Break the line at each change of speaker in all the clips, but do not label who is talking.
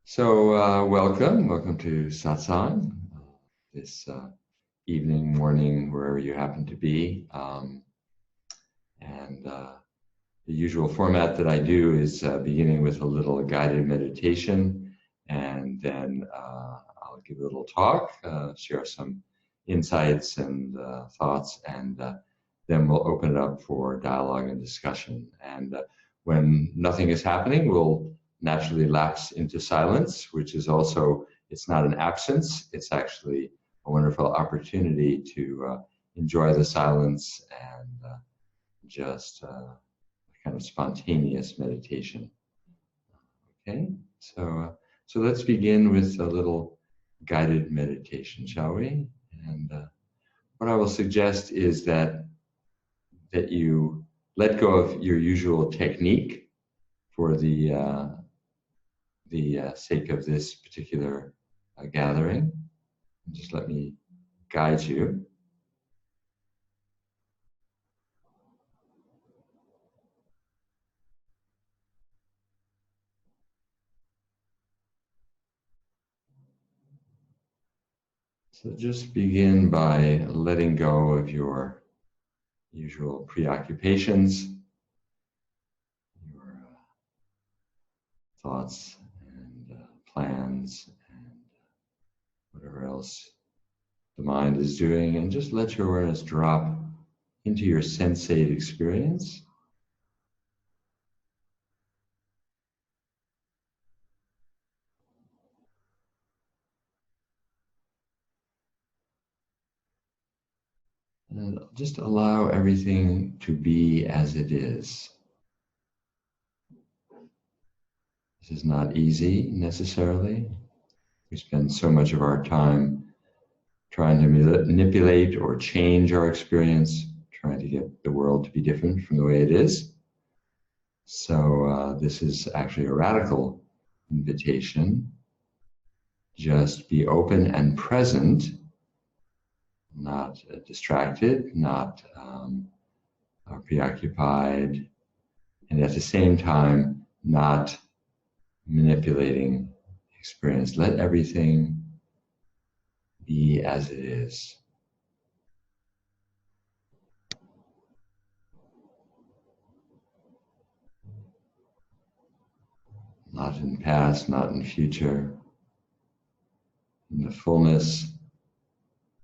Welcome to Satsang, this evening, morning, wherever you happen to be. The usual format that I do is beginning with a little guided meditation, and then I'll give a little talk, share some insights and thoughts, and then we'll open it up for dialogue and discussion. And when nothing is happening, we'll naturally lapse into silence, which is also, it's not an absence, it's actually a wonderful opportunity to enjoy the silence and just kind of spontaneous meditation. Okay, so let's begin with a little guided meditation, shall we? And what I will suggest is that you let go of your usual technique for the sake of this particular gathering. And just let me guide you. So just begin by letting go of your usual preoccupations, your thoughts and plans and whatever else the mind is doing, and just let your awareness drop into your sensate experience. And just allow everything to be as it is. This is not easy necessarily. We spend so much of our time trying to manipulate or change our experience, trying to get the world to be different from the way it is. So this is actually a radical invitation. Just be open and present, not distracted, not preoccupied, and at the same time, not manipulating experience. Let everything be as it is. Not in past, not in future. In the fullness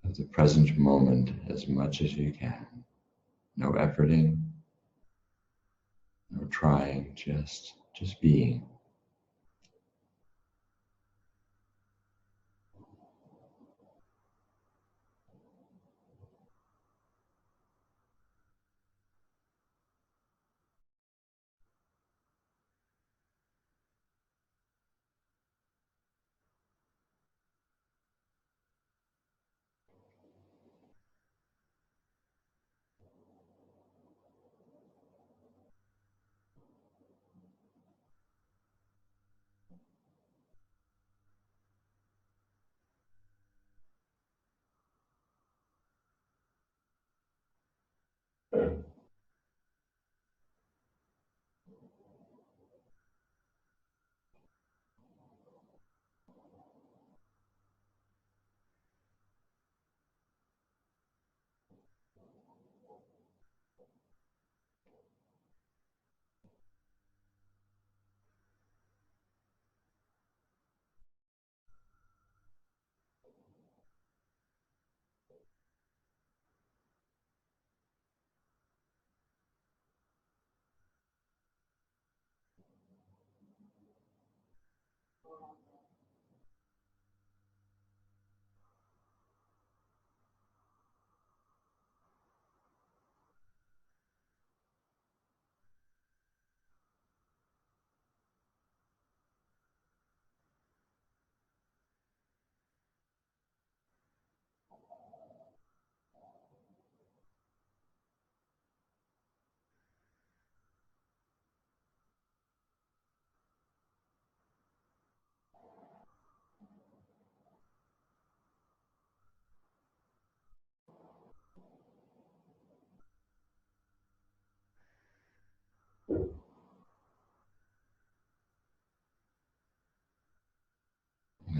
of the present moment as much as you can. No efforting, no trying, just being.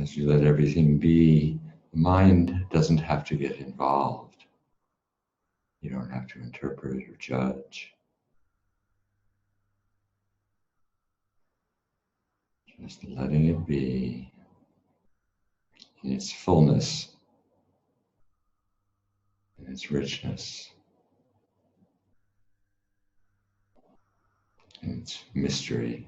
As you let everything be, the mind doesn't have to get involved. You don't have to interpret or judge. Just letting it be in its fullness, in its richness, in its mystery.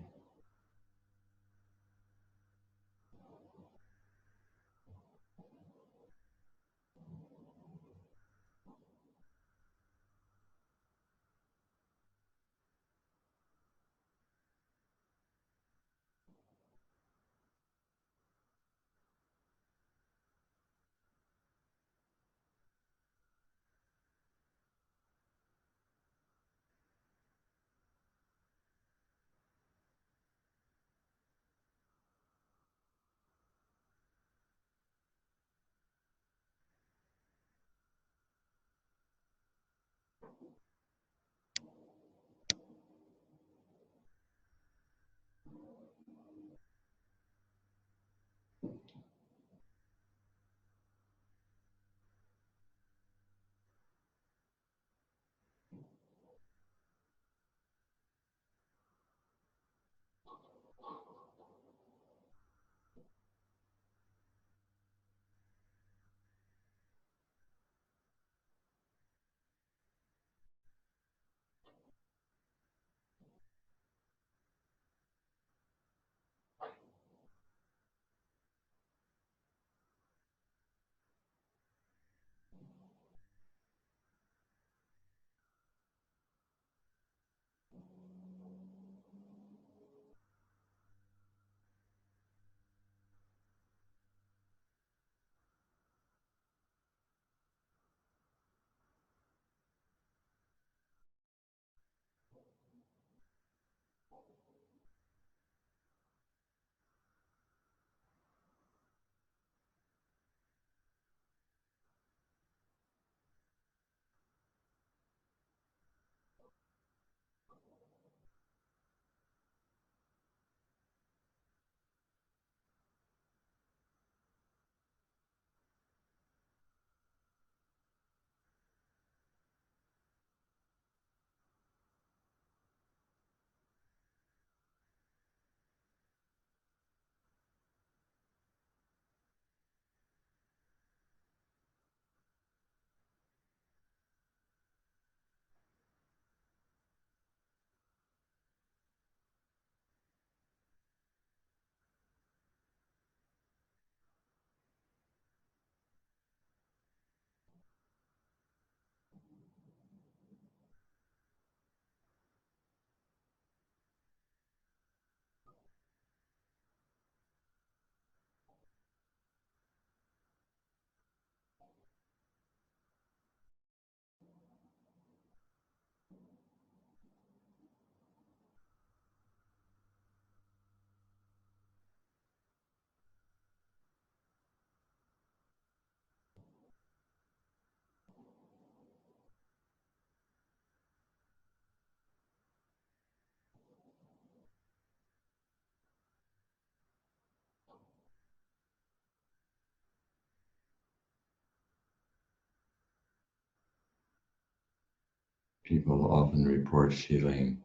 People often report feeling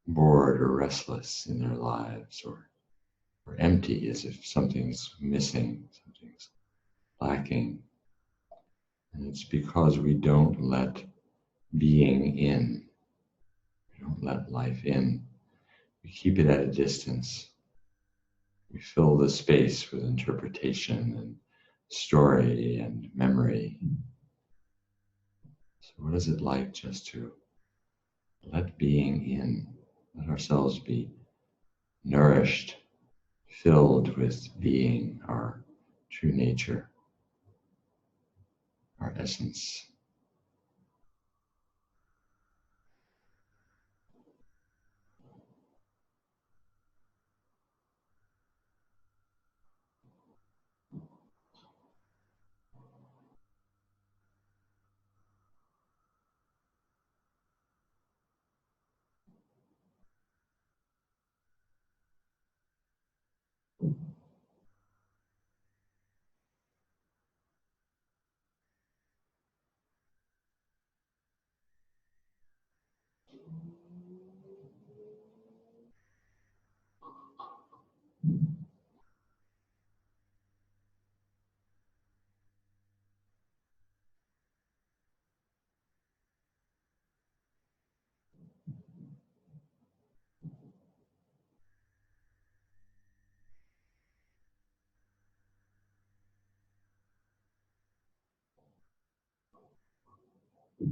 bored or restless in their lives, or empty, as if something's missing, something's lacking. And it's because we don't let being in, we don't let life in. We keep it at a distance. We fill the space with interpretation and story and memory. So what is it like just to let being in, let ourselves be nourished, filled with being, our true nature, our essence. There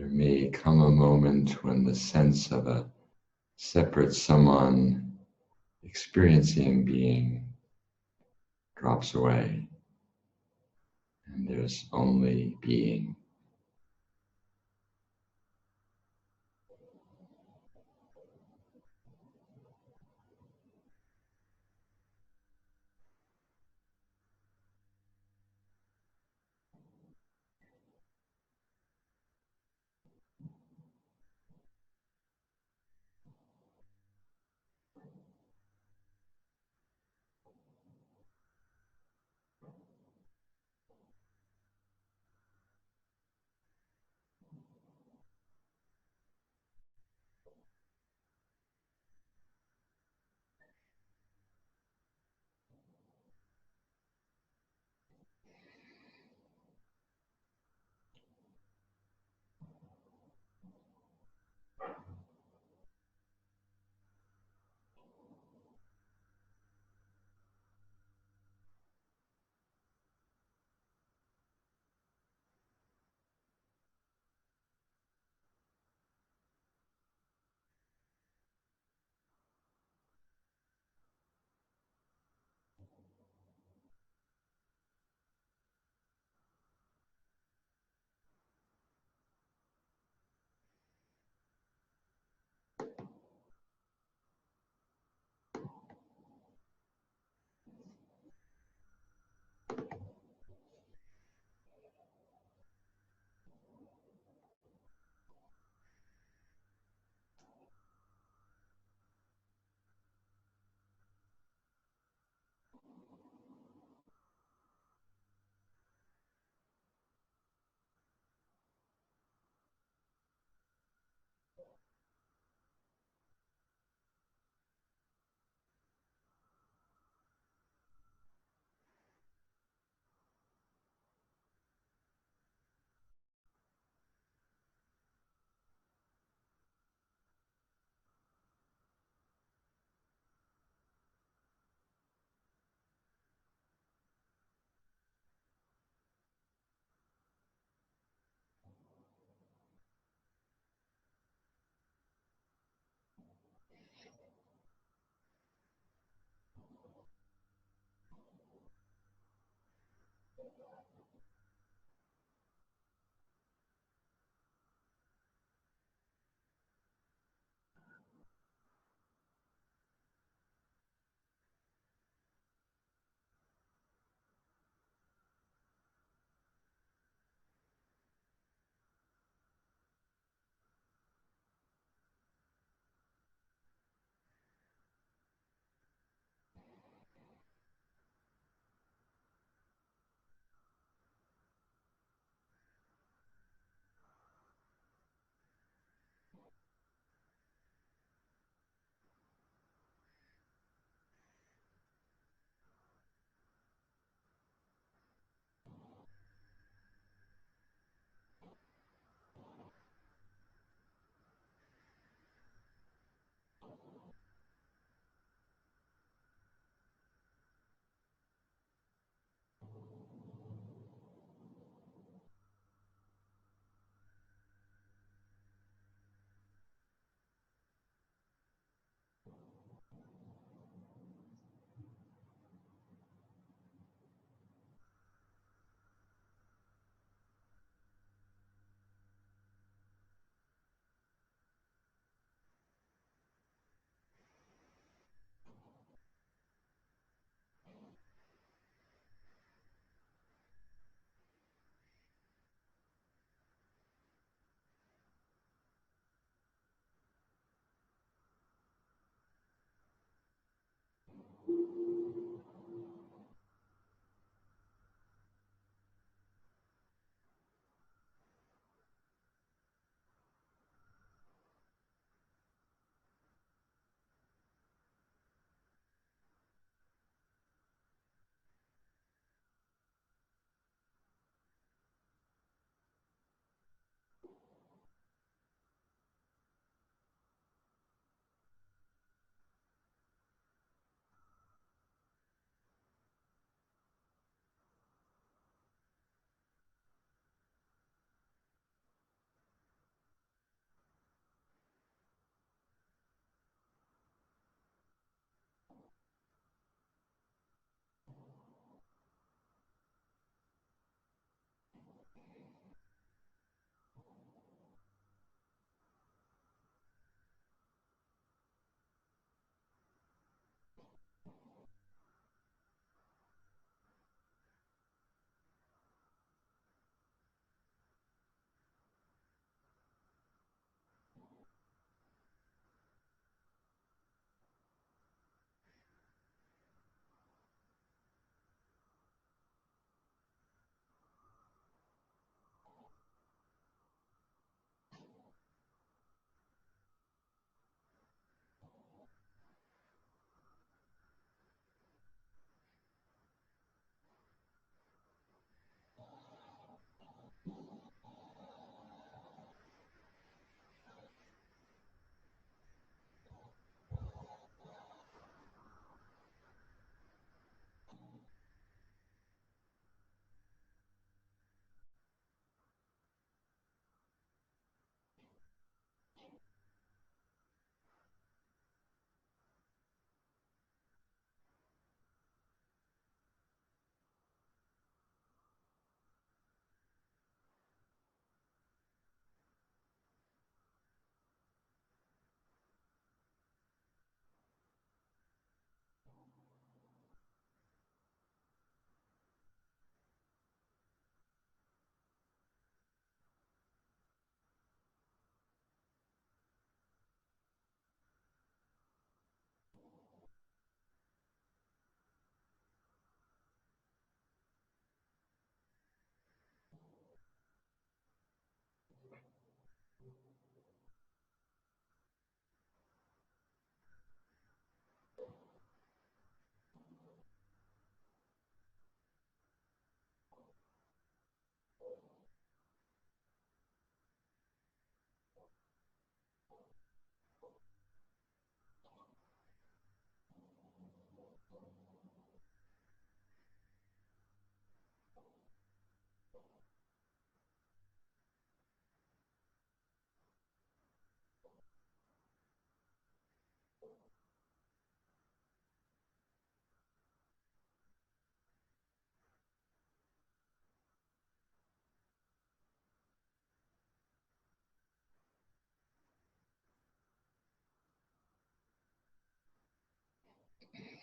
may come a moment when the sense of a separate someone experiencing being drops away, and there's only being.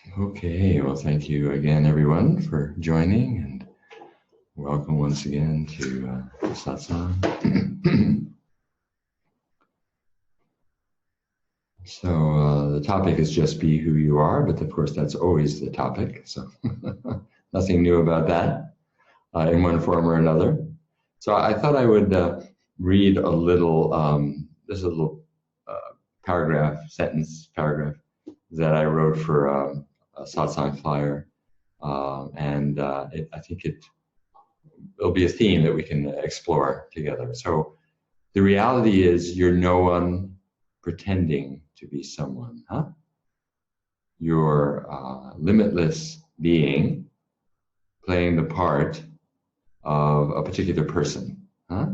Okay, well, thank you again, everyone, for joining, and welcome once again to Satsang. So the topic is just be who you are, but of course that's always the topic, so nothing new about that in one form or another. So I thought I would read a little, this is a little sentence paragraph that I wrote for a Satsang flyer, and I think it'll be a theme that we can explore together. So the reality is you're no one pretending to be someone, huh? You're a limitless being playing the part of a particular person, huh?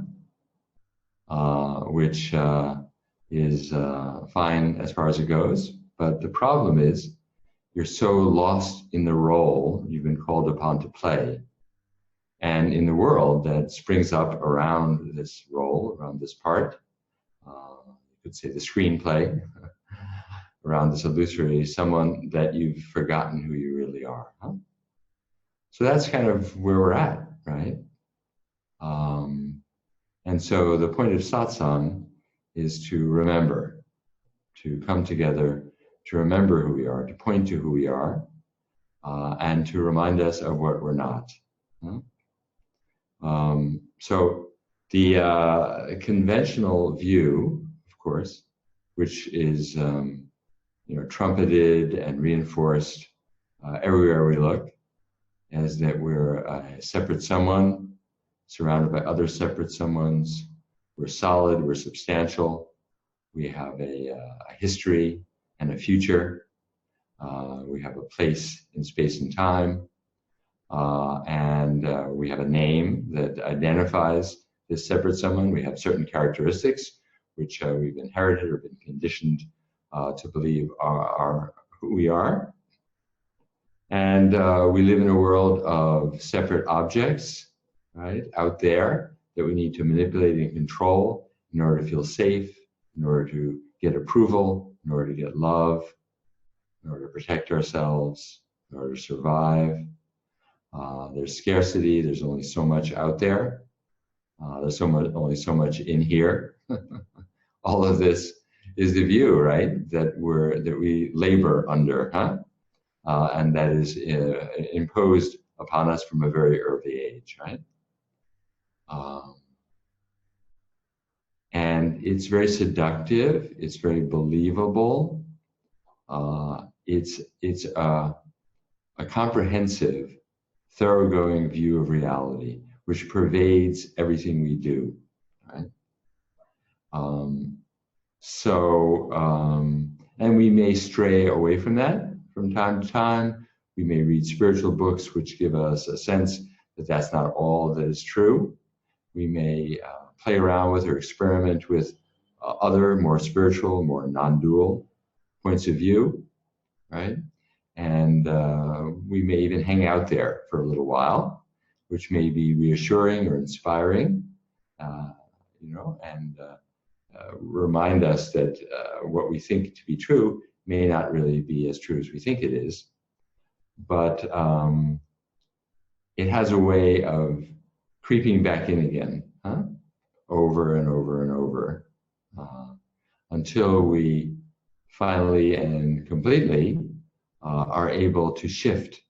Which is fine as far as it goes. But the problem is you're so lost in the role you've been called upon to play, and in the world that springs up around this role, around this part. You could say the screenplay around this illusory someone that you've forgotten who you really are. Huh? So that's kind of where we're at, right? And so the point of satsang is to remember, to come together, to remember who we are, to point to who we are, and to remind us of what we're not. Huh? So the conventional view, of course, which is trumpeted and reinforced everywhere we look, is that we're a separate someone surrounded by other separate someones. We're solid, we're substantial, we have a history and a future, we have a place in space and time, and we have a name that identifies this separate someone. We have certain characteristics which we've inherited or been conditioned to believe are who we are. And we live in a world of separate objects, right, out there that we need to manipulate and control in order to feel safe, in order to get approval, in order to get love, in order to protect ourselves, in order to survive. There's scarcity, there's only so much out there. There's only so much in here. All of this is the view, right, that we labor under, huh? And that is imposed upon us from a very early age, right? And it's very seductive. It's very believable. It's a comprehensive, thoroughgoing view of reality, which pervades everything we do, right? And we may stray away from that from time to time. We may read spiritual books which give us a sense that that's not all that is true. We may play around with or experiment with other more spiritual, more non-dual points of view, right? And we may even hang out there for a little while, which may be reassuring or inspiring, and remind us that what we think to be true may not really be as true as we think it is. But it has a way of creeping back in again, huh? Over and over and over, until we finally and completely are able to shift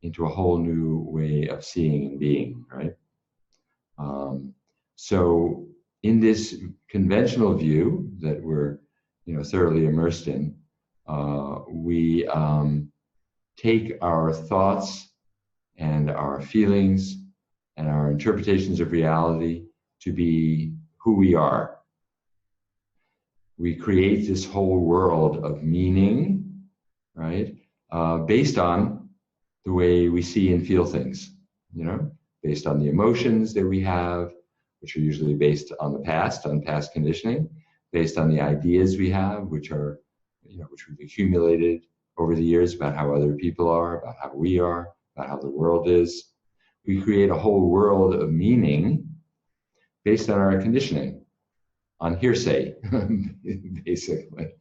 into a whole new way of seeing and being, right? So in this conventional view that we're thoroughly immersed in, we take our thoughts and our feelings and our interpretations of reality to be who we are. We create this whole world of meaning, right, based on the way we see and feel things, based on the emotions that we have, which are usually based on the past, on past conditioning, based on the ideas we have, which are, which we've accumulated over the years about how other people are, about how we are, about how the world is. We create a whole world of meaning based on our conditioning, on hearsay, basically,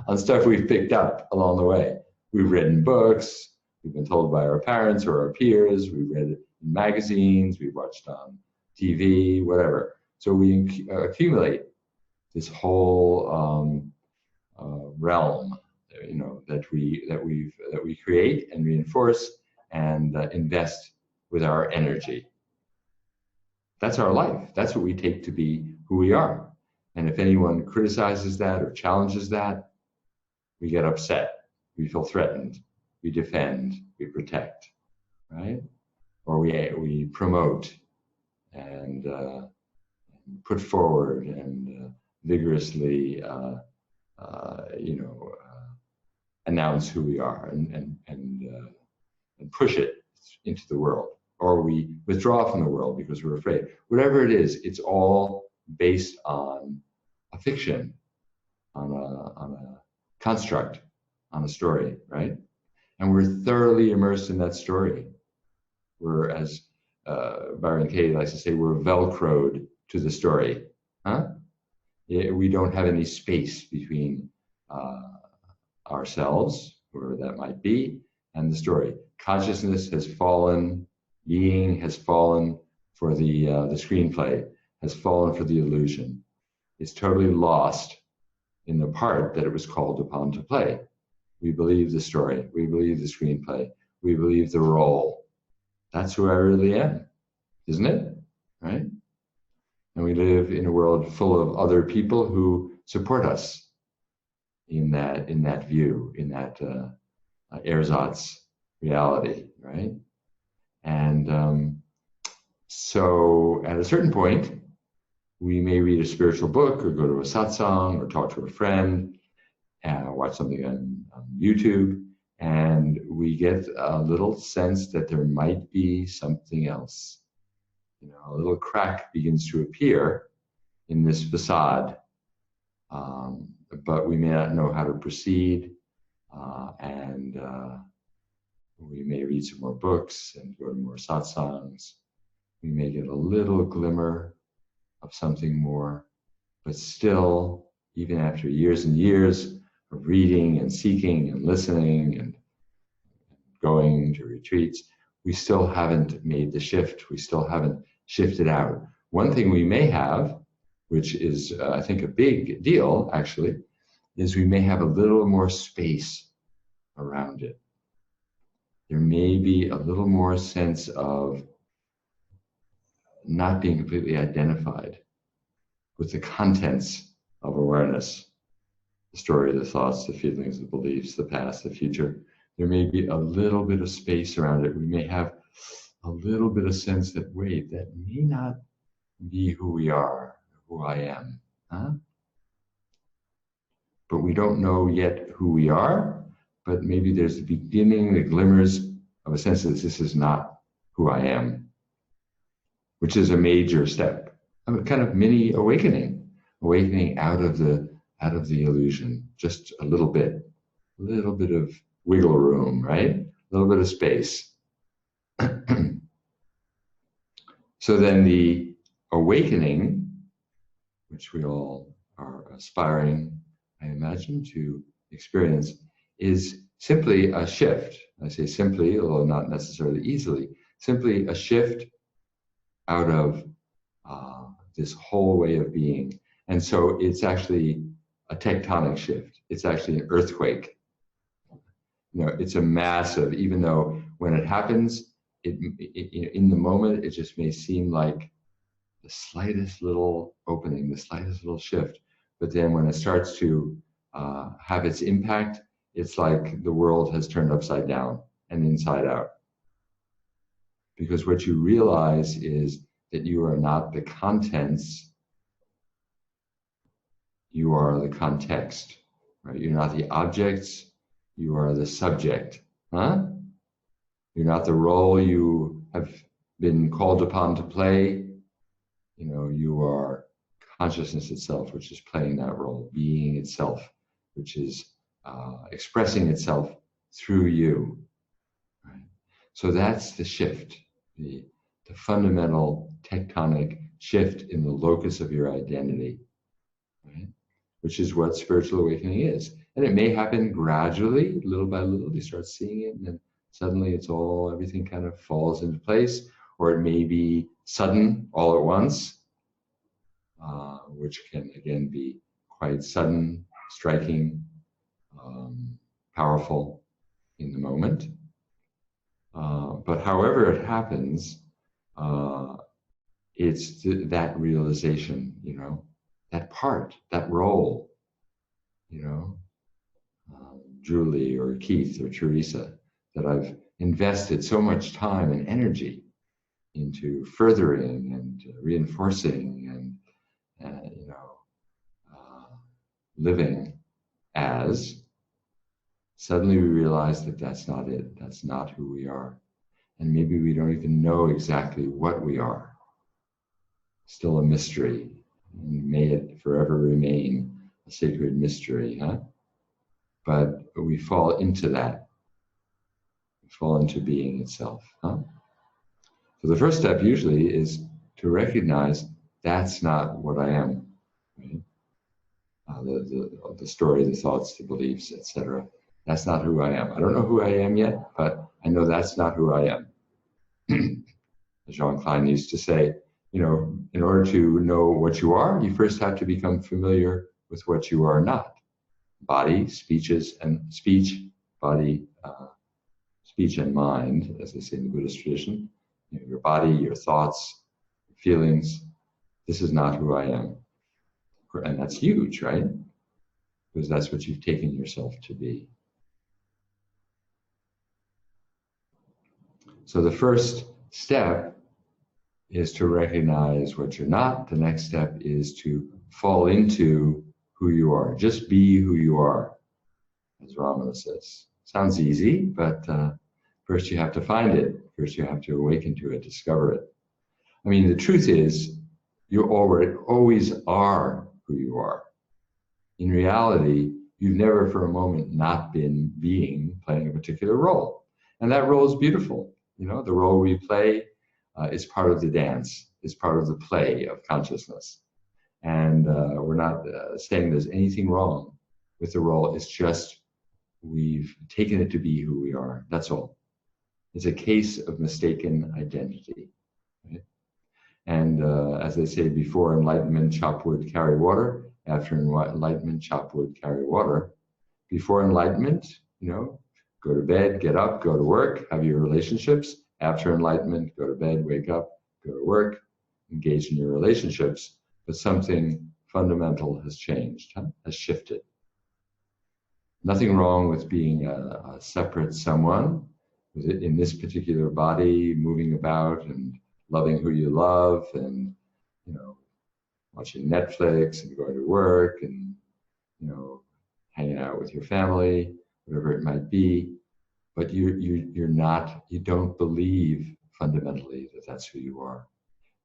on stuff we've picked up along the way, We've written books, we've been told by our parents or our peers, we've read in magazines, we've watched on TV, whatever. So we accumulate this whole realm, that we create and reinforce and invest with our energy. That's our life. That's what we take to be who we are. And if anyone criticizes that or challenges that, we get upset. We feel threatened. We defend. We protect, right? Or we promote and put forward and vigorously, announce who we are and push it into the world. Or we withdraw from the world because we're afraid. Whatever it is, it's all based on a fiction, on a construct, on a story, right? And we're thoroughly immersed in that story. We're, as Byron Katie likes to say, we're velcroed to the story. We don't have any space between ourselves, whoever that might be, and the story. Consciousness has fallen, being has fallen for the screenplay, has fallen for the illusion. It's totally lost in the part that it was called upon to play. We believe the story, we believe the screenplay, we believe the role. That's who I really am, isn't it? Right? And we live in a world full of other people who support us in that view, in that ersatz reality, right? And so at a certain point, we may read a spiritual book or go to a satsang or talk to a friend, watch something on YouTube, and we get a little sense that there might be something else. A little crack begins to appear in this facade, but we may not know how to proceed, and we may read some more books and go to more satsangs. We may get a little glimmer of something more, but still, even after years and years of reading and seeking and listening and going to retreats, we still haven't made the shift. We still haven't shifted out. One thing we may have, which is, I think, a big deal, actually, is we may have a little more space around it. There may be a little more sense of not being completely identified with the contents of awareness, the story, the thoughts, the feelings, the beliefs, the past, the future. There may be a little bit of space around it. We may have a little bit of sense that, wait, that may not be who we are, who I am. But we don't know yet who we are, but maybe there's the beginning, the glimmers of a sense that this is not who I am, which is a major step, a kind of mini awakening out of the illusion, just a little bit of wiggle room, right? A little bit of space. So then the awakening, which we all are aspiring, I imagine, to experience, is simply a shift. I say simply, although not necessarily easily, simply a shift out of this whole way of being. And so it's actually a tectonic shift. It's actually an earthquake. It's a massive, even though when it happens, in the moment, it just may seem like the slightest little opening, the slightest little shift. But then when it starts to have its impact, it's like the world has turned upside down and inside out. Because what you realize is that you are not the contents, you are the context, right? You're not the objects, you are the subject, You're not the role you have been called upon to play. You are consciousness itself, which is playing that role, being itself, which is expressing itself through you. Right? So that's the shift, the fundamental tectonic shift in the locus of your identity, right? Which is what spiritual awakening is. And it may happen gradually, little by little. You start seeing it, and then suddenly everything kind of falls into place. Or it may be sudden, all at once, which can again be quite sudden, striking, powerful in the moment. But however it happens, it's that realization, that part, that role, Julie or Keith or Teresa, that I've invested so much time and energy into furthering and reinforcing and living as, suddenly we realize that that's not it. That's not who we are. And maybe we don't even know exactly what we are. Still a mystery. And may it forever remain a sacred mystery, huh? But we fall into that. We fall into being itself, huh? So the first step usually is to recognize that's not what I am. Right? The story, the thoughts, the beliefs, etc. That's not who I am. I don't know who I am yet, but I know that's not who I am. Jean Klein used to say, in order to know what you are, you first have to become familiar with what you are not. Body, speech, and mind, as they say in the Buddhist tradition. Your body, your thoughts, feelings. This is not who I am. And that's huge, right? Because that's what you've taken yourself to be. So the first step is to recognize what you're not. The next step is to fall into who you are. Just be who you are, as Ramana says. Sounds easy, but first you have to find it. First you have to awaken to it, discover it. I mean, the truth is, you always are who you are. In reality, you've never for a moment not been playing a particular role. And that role is beautiful. The role we play is part of the dance, is part of the play of consciousness. And we're not saying there's anything wrong with the role. It's just we've taken it to be who we are. That's all. It's a case of mistaken identity. Right? And as they say, before enlightenment, chop wood, carry water. After enlightenment, chop wood, carry water. Before enlightenment, go to bed, get up, go to work, have your relationships. After enlightenment, go to bed, wake up, go to work, engage in your relationships. But something fundamental has changed, has shifted. Nothing wrong with being a separate someone in this particular body, moving about and loving who you love and, watching Netflix and going to work and, hanging out with your family, whatever it might be. But you don't believe fundamentally that that's who you are.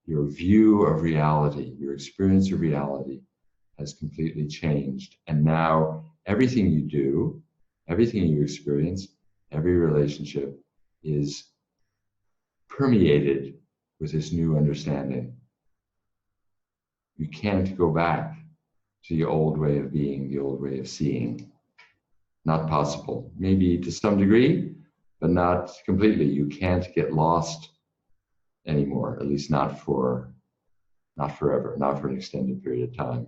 Your view of reality, your experience of reality has completely changed. And now everything you do, everything you experience, every relationship is permeated with this new understanding. You can't go back to the old way of being, the old way of seeing. Not possible. Maybe to some degree, but not completely. You can't get lost anymore, at least not forever, not for an extended period of time.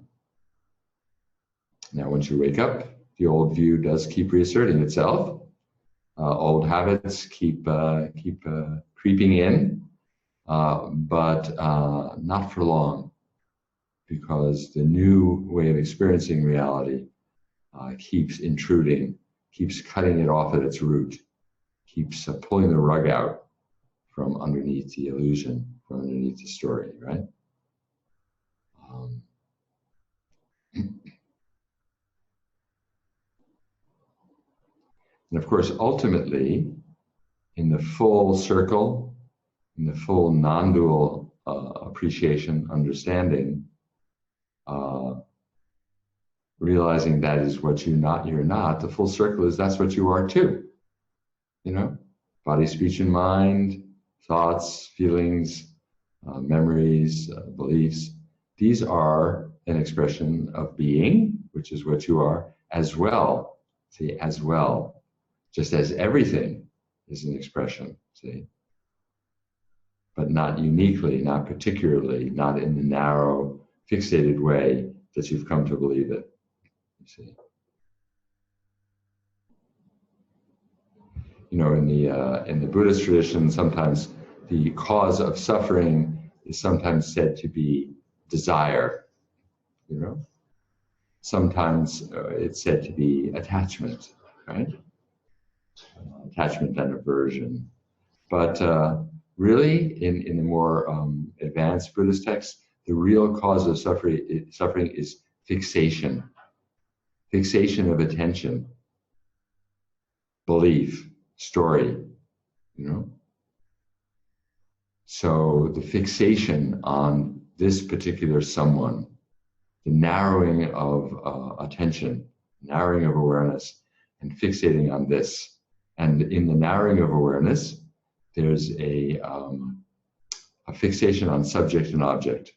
Now, once you wake up, the old view does keep reasserting itself. Old habits keep creeping in, but not for long, because the new way of experiencing reality keeps intruding, keeps cutting it off at its root, keeps pulling the rug out from underneath the illusion, from underneath the story, right? And of course, ultimately, in the full circle, in the full non-dual appreciation, understanding, realizing that is what you're not, the full circle is that's what you are too. Body, speech, and mind, thoughts, feelings, memories, beliefs. These are an expression of being, which is what you are, as well, see, as well, just as everything is an expression, see, but not uniquely, not particularly, not in the narrow, fixated way that you've come to believe it, you see. You know, in the Buddhist tradition, sometimes the cause of suffering is sometimes said to be desire, you know. Sometimes it's said to be attachment, right? Attachment and aversion. But really, in the more advanced Buddhist texts, the real cause of suffering is fixation. Fixation of attention, belief, story, you know. So the fixation on this particular someone, the narrowing of attention, narrowing of awareness, and fixating on this. And in the narrowing of awareness, there's a fixation on subject and object.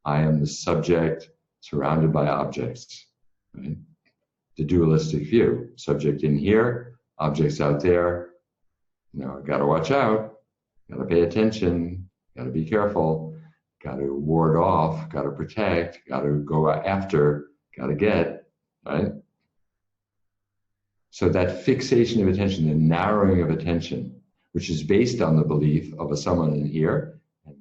I am the subject surrounded by objects, right? The dualistic view, subject in here, objects out there. You know, got to watch out, got to pay attention, got to be careful, got to ward off, got to protect, got to go after, got to get, right? So that fixation of attention, the narrowing of attention, which is based on the belief of a someone in here and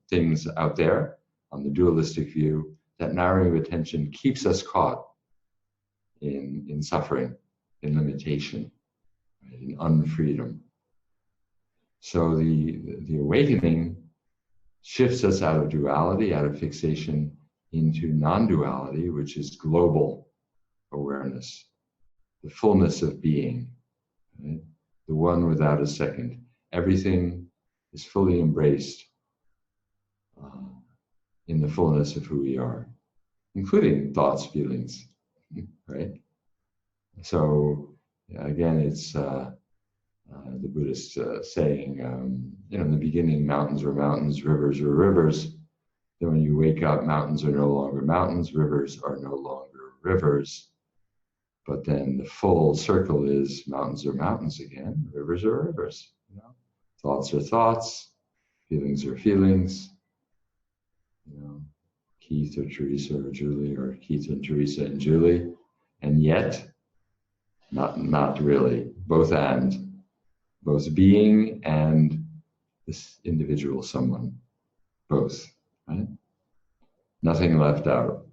things out there, on the dualistic view, that narrowing of attention keeps us caught in suffering, in limitation, right, in unfreedom. So the awakening shifts us out of duality, out of fixation, into non-duality, which is global awareness, the fullness of being, right? The one without a second. Everything is fully embraced in the fullness of who we are, including thoughts, feelings, right? So again, it's the Buddhist saying, you know, in the beginning, mountains were mountains, rivers were rivers. Then when you wake up, mountains are no longer mountains, rivers are no longer rivers. But then the full circle is mountains are mountains again, rivers are rivers. You know? Thoughts are thoughts, feelings are feelings. You know, Keith or Teresa or Julie, or Keith and Teresa and Julie, and yet, not really. Both being and this individual someone, both, right? Nothing left out.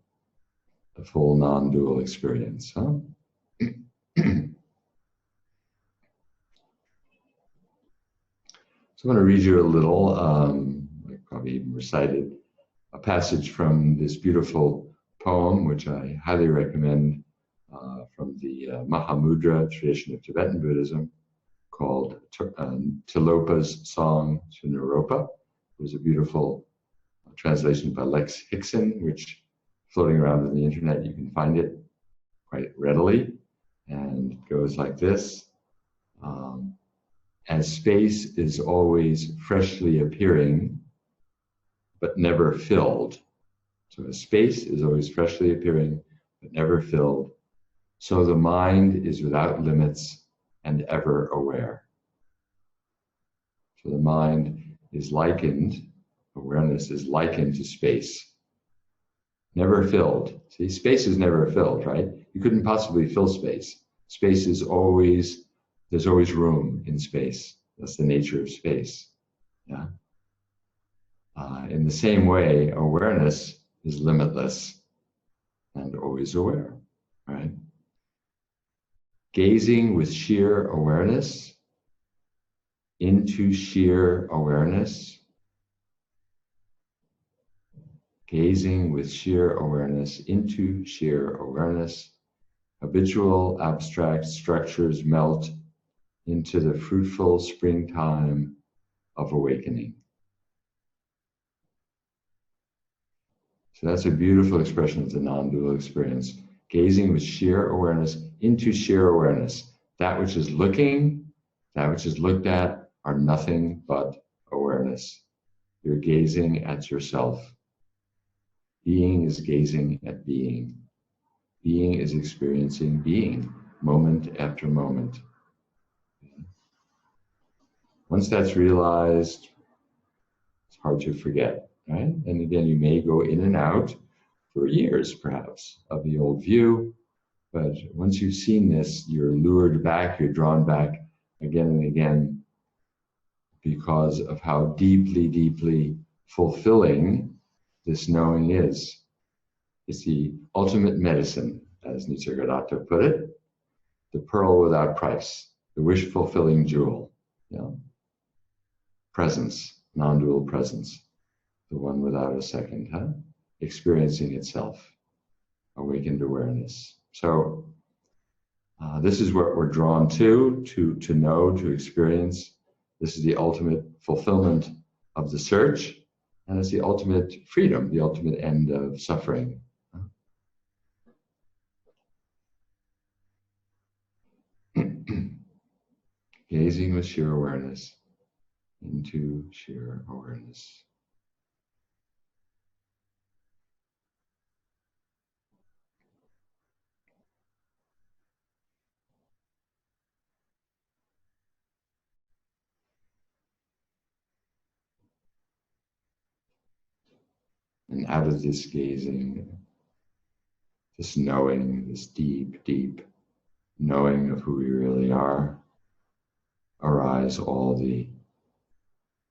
The full non-dual experience, huh? So I'm going to read you a little, I probably even recited, a passage from this beautiful poem, which I highly recommend, from the Mahamudra tradition of Tibetan Buddhism, called Tilopa's Song to Naropa. It was a beautiful translation by Lex Hickson, which floating around on the internet, you can find it quite readily, and it goes like this. As space is always freshly appearing, but never filled. So as space is always freshly appearing, but never filled, so the mind is without limits and ever aware. So the mind is likened, awareness is likened to space. Never filled. See, space is never filled, right? You couldn't possibly fill space. Space is always, there's always room in space. That's the nature of space. Yeah. In the same way, awareness is limitless and always aware, right? Gazing with sheer awareness into sheer awareness. Gazing with sheer awareness into sheer awareness. Habitual abstract structures melt into the fruitful springtime of awakening. So that's a beautiful expression of the non-dual experience. Gazing with sheer awareness into sheer awareness. That which is looking, that which is looked at are nothing but awareness. You're gazing at yourself. Being is gazing at being. Being is experiencing being, moment after moment. Once that's realized, it's hard to forget, right? And again, you may go in and out for years, perhaps, of the old view. But once you've seen this, you're lured back, you're drawn back again and again because of how deeply, deeply fulfilling this knowing is. It's the ultimate medicine, as Nisargadatta put it, the pearl without price, the wish-fulfilling jewel. You know? Presence, non-dual presence, the one without a second, huh? Experiencing itself, awakened awareness. So this is what we're drawn to know, to experience. This is the ultimate fulfillment of the search, and it's the ultimate freedom, the ultimate end of suffering. Gazing with sheer awareness into sheer awareness. And out of this gazing, this knowing, this deep, deep knowing of who we really are, arise all the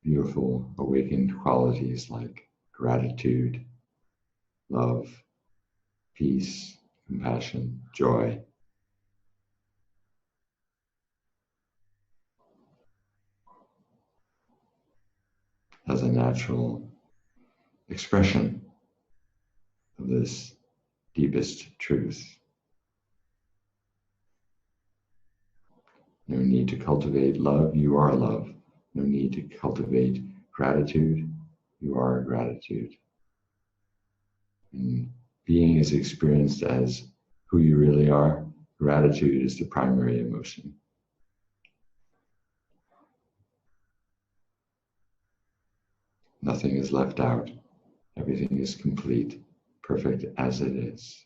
beautiful awakened qualities like gratitude, love, peace, compassion, joy. As a natural expression of this deepest truth. No need to cultivate love, you are love. No need to cultivate gratitude, you are gratitude. And being is experienced as who you really are. Gratitude is the primary emotion. Nothing is left out. Everything is complete, perfect as it is.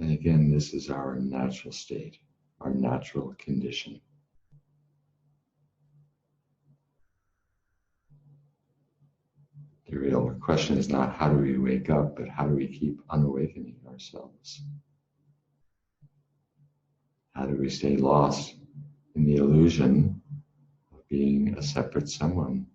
And again, this is our natural state, our natural condition. The real question is not how do we wake up, but how do we keep unawakening ourselves? How do we stay lost in the illusion of being a separate someone?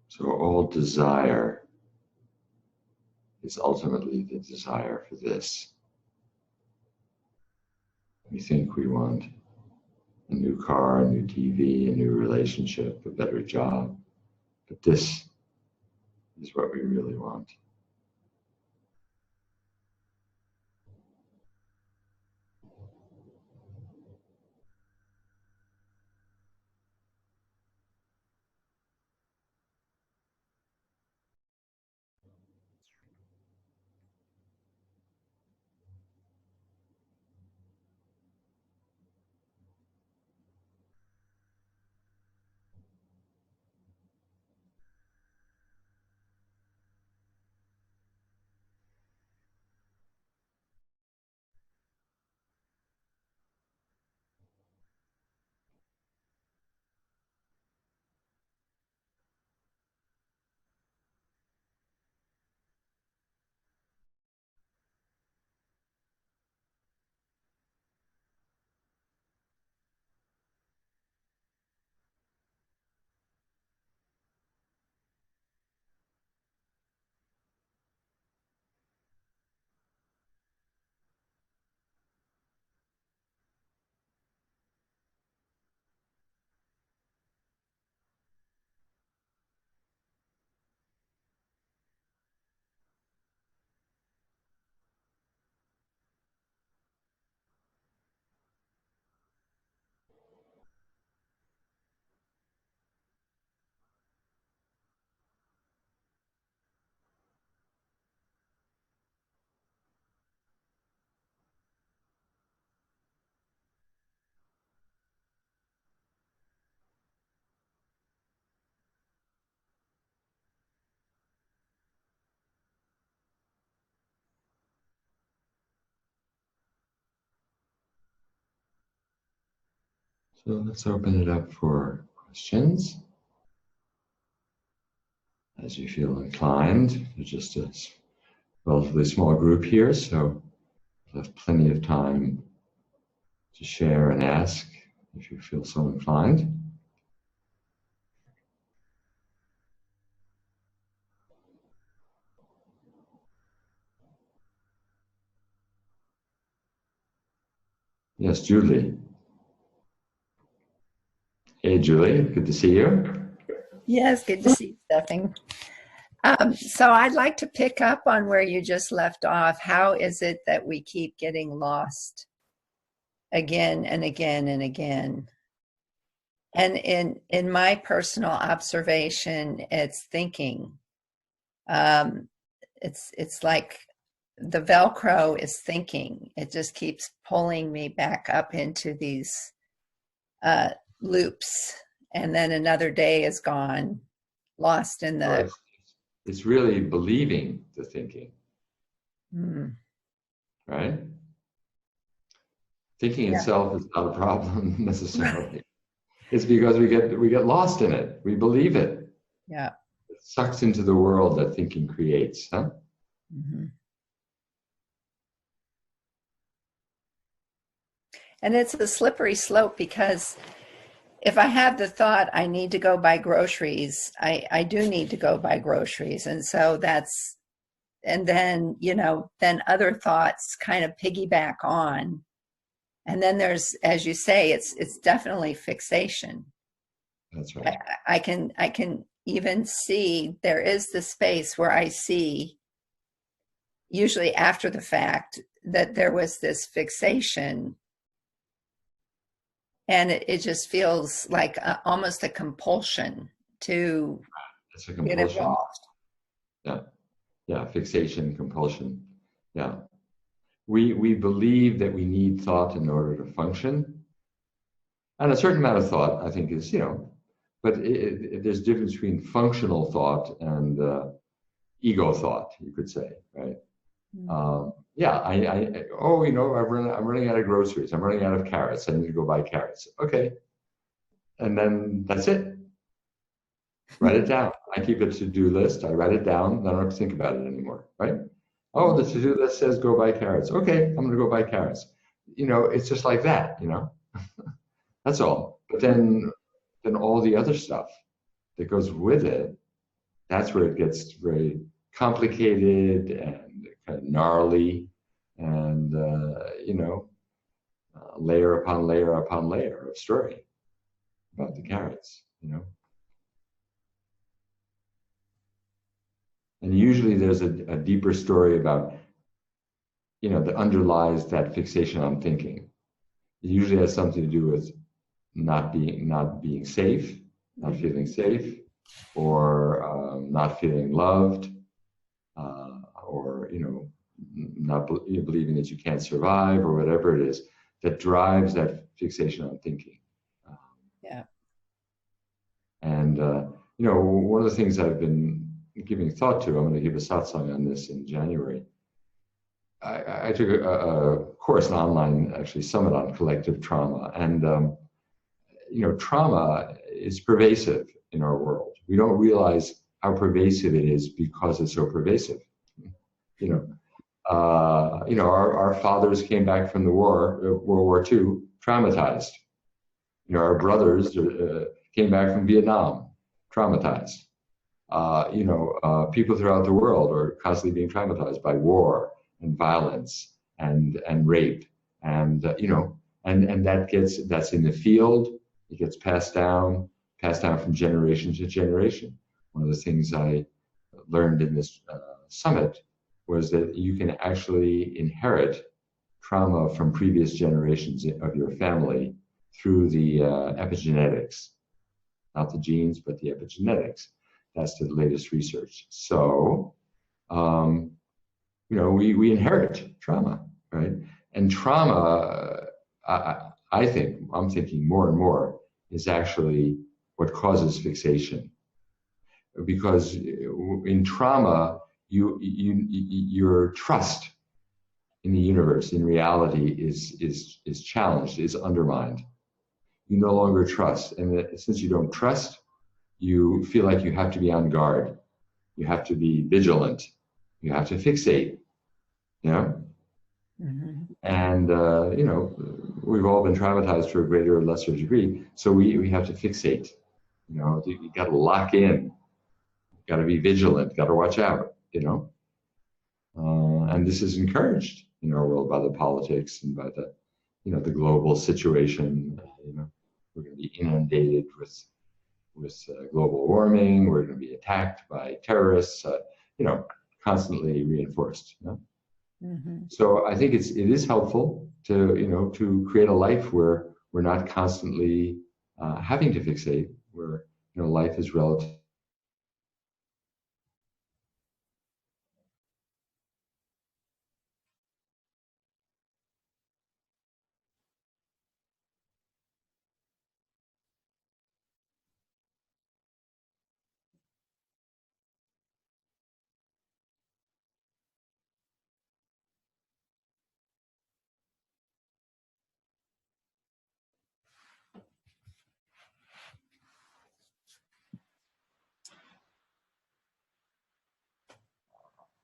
So all desire is ultimately the desire for this. We think we want a new car, a new TV, a new relationship, a better job, but this is what we really want. So let's open it up for questions as you feel inclined. There's just a relatively small group here, so we'll have plenty of time to share and ask if you feel so inclined. Yes, Julie. Hey, Julie, good to see you.
Yes, good to see you, Stephanie. So I'd like to pick up on where you just left off. How is it that we keep getting lost again and again and again? And in my personal observation, it's thinking. It's like the Velcro is thinking. It just keeps pulling me back up into these loops, and then another day is gone, lost in the.
It's really believing the thinking, right? Thinking itself is not a problem necessarily. It's because we get lost in it. We believe it.
Yeah.
It sucks into the world that thinking creates, huh?
Mm-hmm. And it's a slippery slope, because if I have the thought I need to go buy groceries, I do need to go buy groceries. And so and then, then other thoughts kind of piggyback on. And then there's, as you say, it's definitely fixation.
That's right.
I can even see there is the space where I see, usually after the fact, that there was this fixation. And it just feels like almost a compulsion to get involved.
Yeah, fixation, compulsion. Yeah. We believe that we need thought in order to function. And a certain amount of thought, I think, is, but there's a difference between functional thought and ego thought, you could say, right? I'm running out of groceries. I'm running out of carrots. I need to go buy carrots. Okay. And then that's it. Write it down. I keep a to-do list. I write it down. Then I don't have to think about it anymore, right? Oh, the to-do list says go buy carrots. Okay, I'm going to go buy carrots. It's just like that, That's all. But then all the other stuff that goes with it, that's where it gets very complicated and kind of gnarly, and layer upon layer upon layer of story about the carrots, And usually there's a deeper story about, that underlies that fixation on thinking. It usually has something to do with not being safe, not feeling safe, or not feeling loved, or not believing that you can't survive, or whatever it is that drives that fixation on thinking. And one of the things I've been giving thought to, I'm going to give a satsang on this in January. I took a course, an online actually summit on collective trauma, and trauma is pervasive in our world. We don't realize how pervasive it is because it's so pervasive. Our fathers came back from the war, World War II, traumatized. Our brothers came back from Vietnam, traumatized. People throughout the world are constantly being traumatized by war and violence and rape, and that's in the field. It gets passed down from generation to generation. One of the things I learned in this summit was that you can actually inherit trauma from previous generations of your family through the epigenetics, not the genes, but the epigenetics. That's the latest research. So, we inherit trauma, right? And trauma, I'm thinking more and more, is actually what causes fixation. Because in trauma, your trust in the universe, in reality, is challenged, is undermined. you no longer trust. And since you don't trust, you feel like you have to be on guard. You have to be vigilant. You have to fixate, you know?
Mm-hmm.
And, we've all been traumatized to a greater or lesser degree. So we have to fixate, you got to lock in, got to be vigilant, got to watch out, and this is encouraged in our world by the politics and by the global situation. We're going to be inundated with global warming. We're going to be attacked by terrorists. Constantly reinforced.
Mm-hmm.
So I think it is helpful to create a life where we're not constantly having to fixate, where life is relative.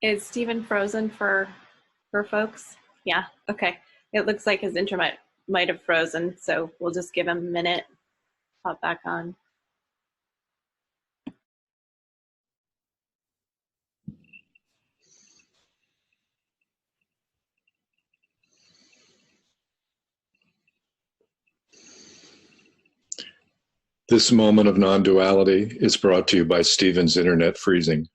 Is Stephen frozen for folks? Yeah, okay. It looks like his internet might have frozen, so we'll just give him a minute, pop back on.
This moment of non-duality is brought to you by Stephen's internet freezing.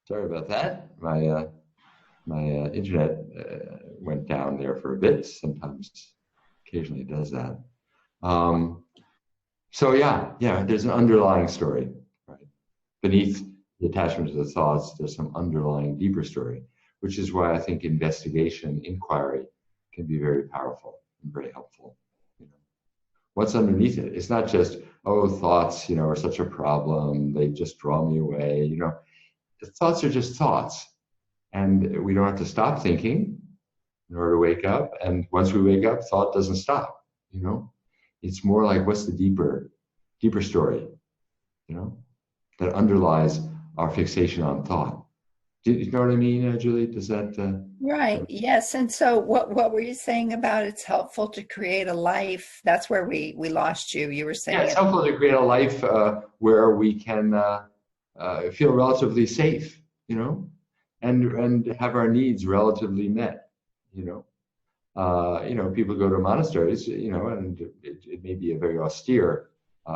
Sorry about that. My internet went down there for a bit. Sometimes, occasionally it does that. So yeah, there's an underlying story, right? Beneath the attachment to the thoughts, there's some underlying deeper story, which is why I think investigation, inquiry, can be very powerful and very helpful. What's underneath it? It's not just, oh, thoughts, are such a problem. They just draw me away. The thoughts are just thoughts, and we don't have to stop thinking in order to wake up. And once we wake up, thought doesn't stop. It's more like, what's the deeper story, that underlies our fixation on thought. Do you know what I mean, Julie? Does that?
Right. Yes. And so, what were you saying about it's helpful to create a life? That's where we lost you. You were saying
it's helpful to create a life where we can feel relatively safe, and have our needs relatively met, people go to monasteries, and it may be a very austere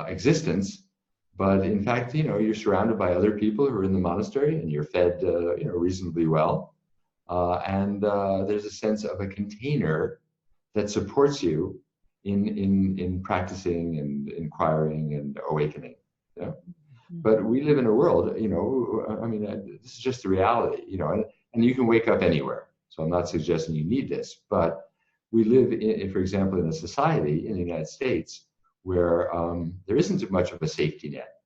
existence, but in fact, you're surrounded by other people who are in the monastery, and you're fed, reasonably well, and there's a sense of a container that supports you in practicing and inquiring and awakening. But we live in a world, this is just the reality, and you can wake up anywhere. So I'm not suggesting you need this, but we live in, for example, in a society in the United States where there isn't much of a safety net,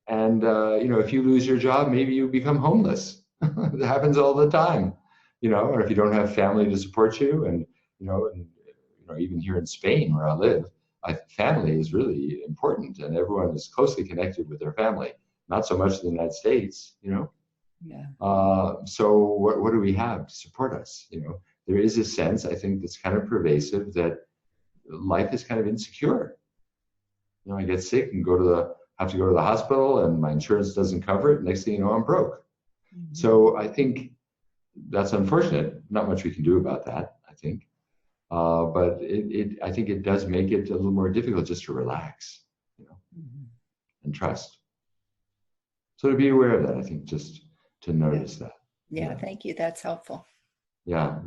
and if you lose your job, maybe you become homeless. It happens all the time, or if you don't have family to support you, and even here in Spain where I live, family is really important, and everyone is closely connected with their family. Not so much in the United States,
Yeah.
So what do we have to support us? There is a sense, I think, that's kind of pervasive that life is kind of insecure. I get sick and have to go to the hospital, and my insurance doesn't cover it. Next thing you know, I'm broke. Mm-hmm. So I think that's unfortunate. Not much we can do about that, I think. But I think it does make it a little more difficult just to relax. and trust. So to be aware of that, I think just to notice that.
Yeah, thank you. That's helpful.
Yeah.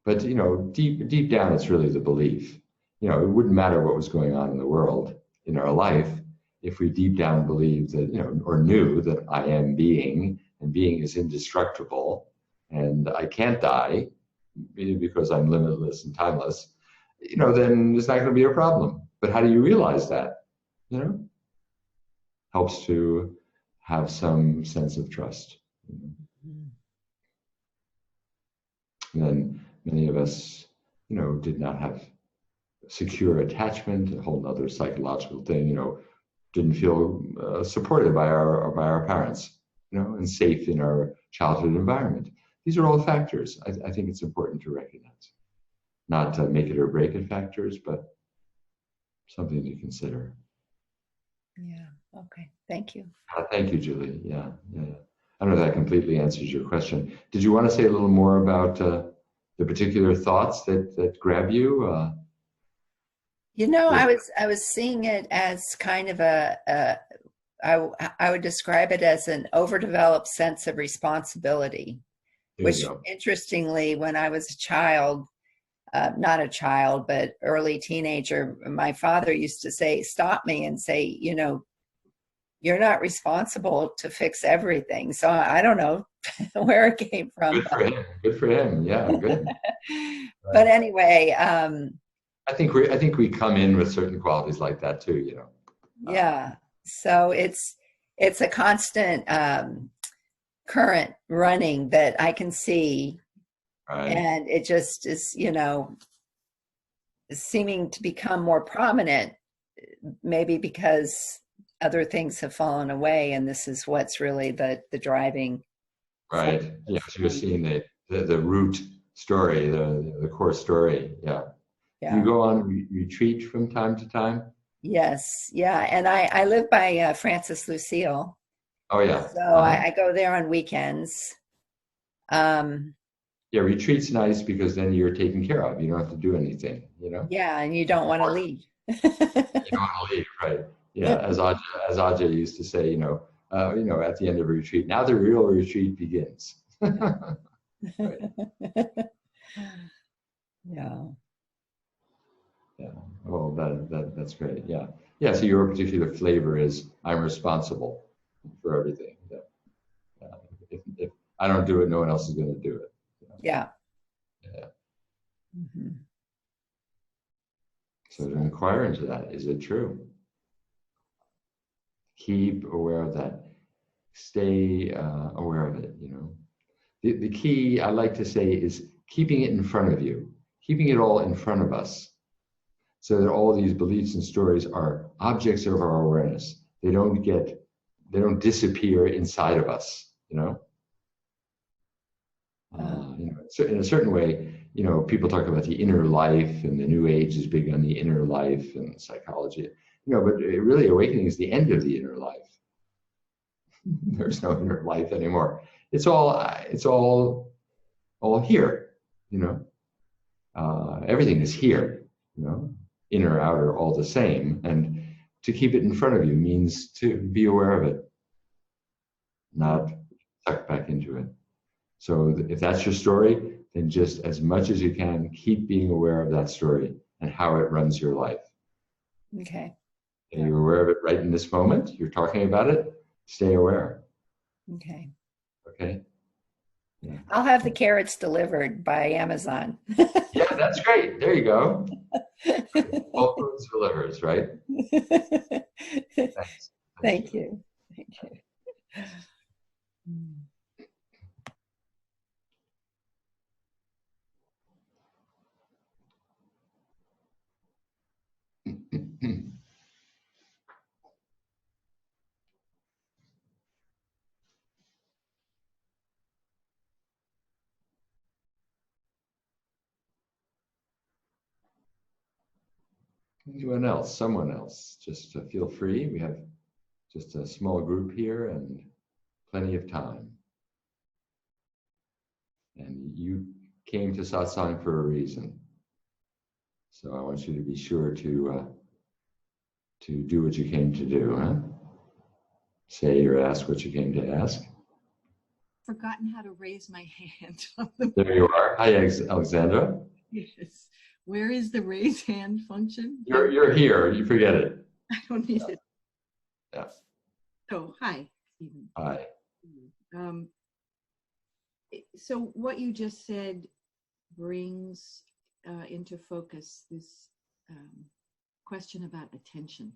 But you know, deep down, it's really the belief. You know, it wouldn't matter what was going on in the world, in our life, if we deep down believed that, you know, or knew that I am being, and being is indestructible, and I can't die because I'm limitless and timeless. You know, then it's not going to be a problem. But how do you realize that? You know, helps to have some sense of trust. And then many of us, you know, did not have secure attachment, a whole other psychological thing, you know, didn't feel supported by our parents, you know, and safe in our childhood environment. These are all factors I think it's important to recognize. Not to make it or break it factors, but something to consider.
Yeah. Okay. Thank you.
Thank you, Julie. Yeah. I don't know if that completely answers your question. Did you want to say a little more about the particular thoughts that grab you?
You know, I was seeing it as kind of I would describe it as an overdeveloped sense of responsibility, which interestingly, when I was a child, not a child, but early teenager, my father used to stop me and say, you know, you're not responsible to fix everything. So I don't know where it came from.
Good for him. Good for him. Yeah, good.
But anyway,
I think we come in with certain qualities like that too, you know.
Yeah. So it's a constant current running that I can see.
Right.
And it just is, you know, seeming to become more prominent, maybe because other things have fallen away, and this is what's really the driving.
Right. Yeah. So you're seeing the root story, the core story. Yeah.
Yeah.
You go on retreat from time to time?
Yes. Yeah. And I live by Francis Lucille.
Oh yeah.
So I go there on weekends.
Yeah, retreat's nice because then you're taken care of. You don't have to do anything, you know?
Yeah, and you don't want to leave.
You don't want to leave, right? Yeah, as Ajay used to say, you know, at the end of a retreat, now the real retreat begins. Right.
Yeah.
Yeah. Oh, that's great. Yeah. Yeah. So your particular flavor is I'm responsible for everything. Yeah. If I don't do it, no one else is going to do it.
Yeah.
Yeah.
Mm-hmm.
So to inquire into that, is it true? Keep aware of that. Stay aware of it, you know. The key, I like to say, is keeping it in front of you, keeping it all in front of us, so that all these beliefs and stories are objects of our awareness. They don't disappear inside of us, you know. In a certain way, you know, people talk about the inner life, and the New Age is big on the inner life and psychology, you know, but really awakening is the end of the inner life. There's no inner life anymore. It's all here, you know. Everything is here, you know, inner, outer, all the same. And to keep it in front of you means to be aware of it, not suck back into it. So if that's your story, then just as much as you can, keep being aware of that story and how it runs your life.
Okay.
And you're aware of it right in this moment. You're talking about it. Stay aware.
Okay.
Okay. Yeah.
I'll have the carrots delivered by Amazon.
Yeah, that's great. There you go. All foods delivers, right? Thanks.
Thank you. Thank you.
Anyone else? Someone else? Just feel free. We have just a small group here and plenty of time. And you came to Satsang for a reason. So I want you to be sure to to do what you came to do, huh? Say or ask what you came to ask.
Forgotten how to raise my hand.
There you are. Hi, Alexandra.
Yes. Where is the raise hand function?
You're here. You forget it.
I don't need it.
Yeah.
Oh, hi, Stephen.
Hi.
So what you just said brings into focus this question about attention.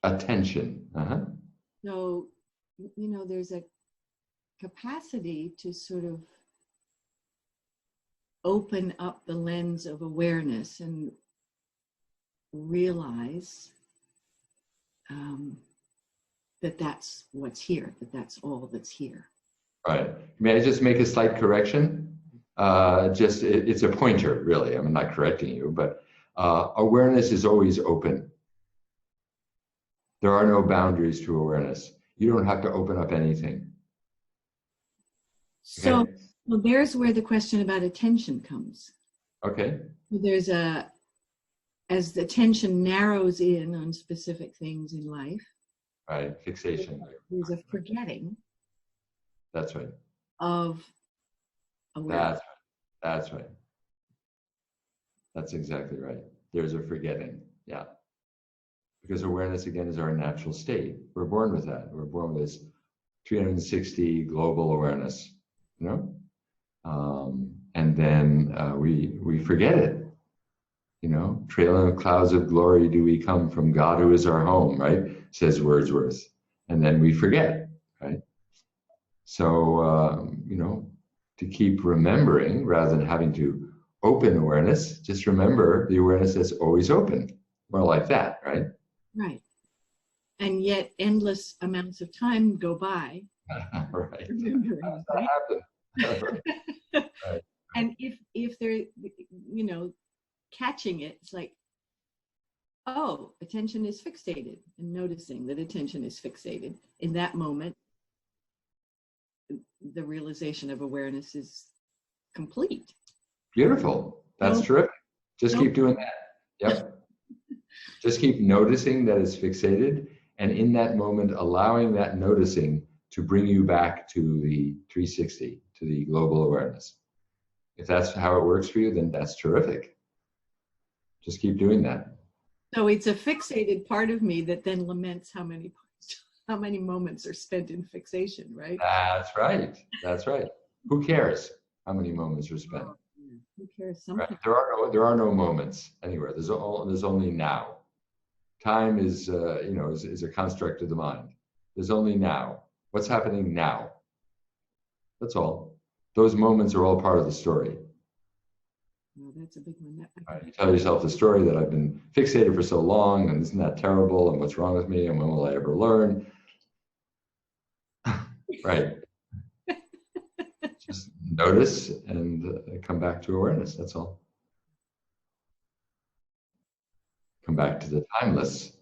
Attention. Uh-huh.
So, you know, there's a capacity to sort of open up the lens of awareness and realize that that's what's here, that that's all that's here.
Right. May I just make a slight correction? It's a pointer, really. I'm not correcting you, but awareness is always open. There are no boundaries to awareness. You don't have to open up anything.
So,
Okay.
well, there's where the question about attention comes.
Okay.
There's as the attention narrows in on specific things in life,
Right. Fixation.
there's a forgetting
That's right.
of awareness.
That's right. That's exactly right. There's a forgetting. Yeah. Because awareness, again, is our natural state. We're born with that. We're born with this 360 global awareness, you know? And then we forget it. You know, trailing of clouds of glory do we come from God who is our home, right? Says Wordsworth. And then we forget, right? So, you know, to keep remembering rather than having to open awareness, just remember the awareness that's always open. More like that, right?
Right. And yet endless amounts of time go by.
Right.
Remembering,
How does
right?
that happen? Right.
And if they're, you know, catching it, it's like, oh, attention is fixated, and noticing that attention is fixated. In that moment, the realization of awareness is complete.
Beautiful. That's terrific. Just keep doing that. Yep. Just keep noticing that it's fixated, and in that moment, allowing that noticing to bring you back to the 360, to the global awareness. If that's how it works for you, then that's terrific. Just keep doing that.
So it's a fixated part of me that then laments how many moments are spent in fixation, right?
That's right. That's right. Who cares how many moments are spent?
Who cares?
Right.
Something.
There are no moments anywhere. There's only now. Time is you know, is a construct of the mind. There's only now. What's happening now? That's all. Those moments are all part of the story.
Oh, that's a big one.
Right. You tell yourself the story that I've been fixated for so long, and isn't that terrible? And what's wrong with me? And when will I ever learn? Right. Just notice and come back to awareness. That's all. Come back to the timeless.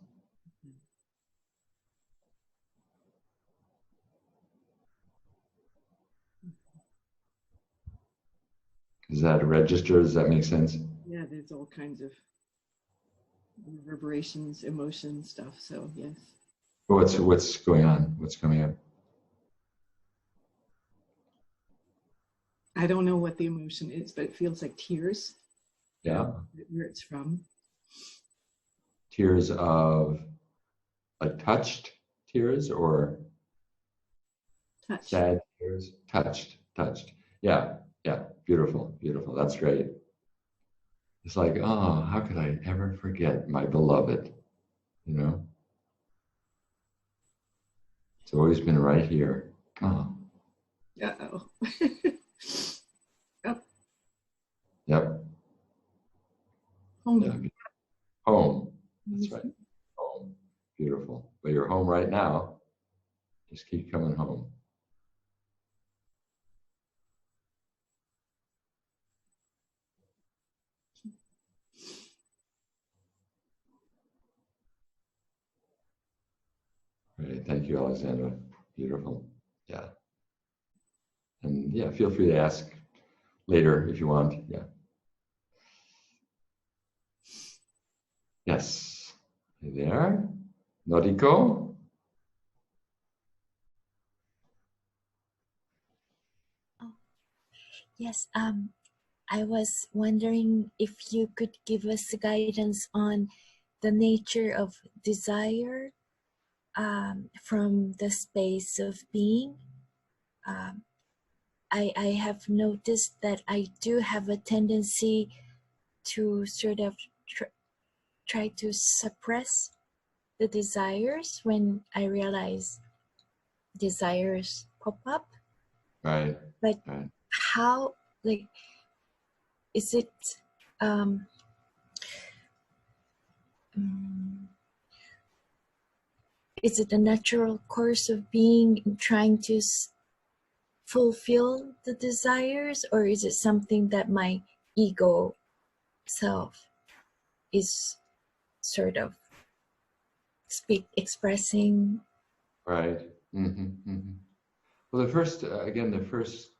Is that register? Does that make sense?
Yeah, there's all kinds of reverberations, emotion stuff. So yes.
What's going on? What's coming up?
I don't know what the emotion is, but it feels like tears.
Yeah.
Where it's from.
Tears of like touched tears or
Touch.
sad tears? Touched. Yeah. Beautiful. That's great. It's like, oh, how could I ever forget my beloved? You know? It's always been right here. Oh.
Uh-oh.
Yep.
Home.
Yeah. Home. That's right. Home. Beautiful. But you're home right now. Just keep coming home. Great. Thank you, Alexandra. Beautiful. Yeah. And yeah, feel free to ask later if you want. Yeah. Yes. You there? Noriko?
Yes, I was wondering if you could give us guidance on the nature of desire from the space of being. I have noticed that I do have a tendency to sort of try to suppress the desires when I realize desires pop up.
Right.
But
Right.
how, like, is it is it a natural course of being in trying to fulfill the desires, or is it something that my ego self is sort of expressing?
Right. Well, the first, again, the first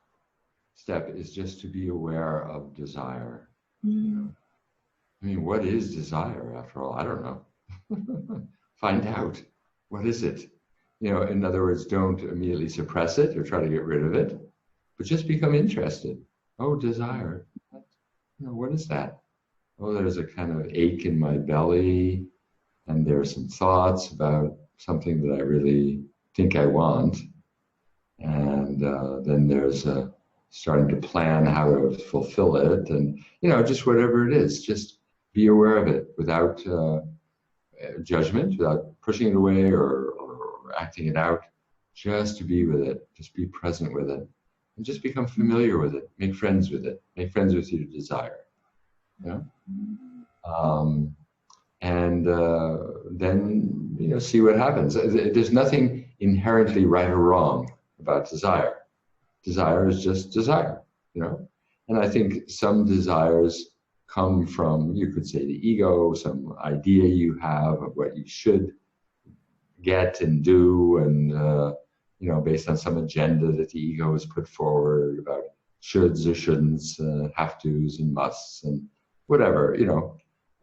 step is just to be aware of desire. I mean, what is desire after all? I don't know. Find out. What is it? In other words, don't immediately suppress it or try to get rid of it, but just become interested. Oh, desire. What is that? Oh, there's a kind of ache in my belly, and there are some thoughts about something that I really think I want. And then there's starting to plan how to fulfill it, and just whatever it is, just be aware of it without judgment, without pushing it away or acting it out. Just to be with it, just be present with it, and just become familiar with it. Make friends with it. Make friends with your desire. And then see what happens. There's nothing inherently right or wrong about desire. Desire is just desire, And I think some desires come from, you could say, the ego, some idea you have of what you should get and do, and based on some agenda that the ego has put forward about shoulds or shouldn'ts, have tos and musts and whatever,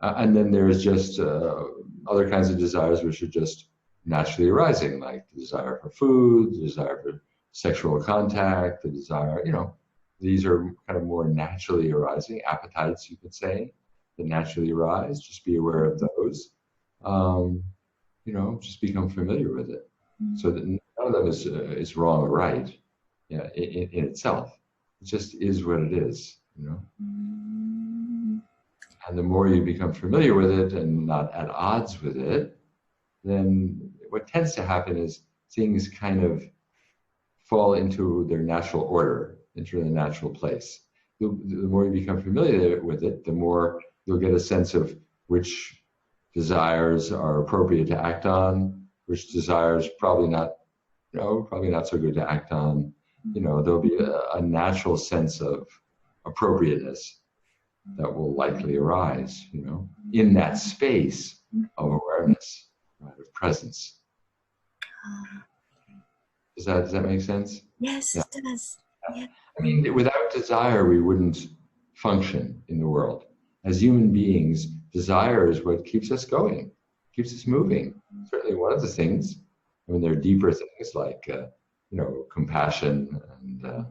and then there's just other kinds of desires which are just naturally arising, like the desire for food, the desire for sexual contact, the desire, these are kind of more naturally arising appetites, you could say, that naturally arise. Just be aware of those. Just become familiar with it, so that none of them is wrong or right, in itself. It just is what it is, And the more you become familiar with it and not at odds with it, then what tends to happen is things kind of fall into their natural order, into their natural place. The more you become familiar with it, the more you'll get a sense of which desires are appropriate to act on, which desires probably not so good to act on. There'll be a natural sense of appropriateness that will likely arise, in that space of awareness, right, of presence. Does that make sense?
Yes,
Yeah.
it does. Yeah.
I mean, without desire, we wouldn't function in the world. As human beings, desire is what keeps us going, keeps us moving. Certainly one of the things. I mean, there are deeper things like, compassion and,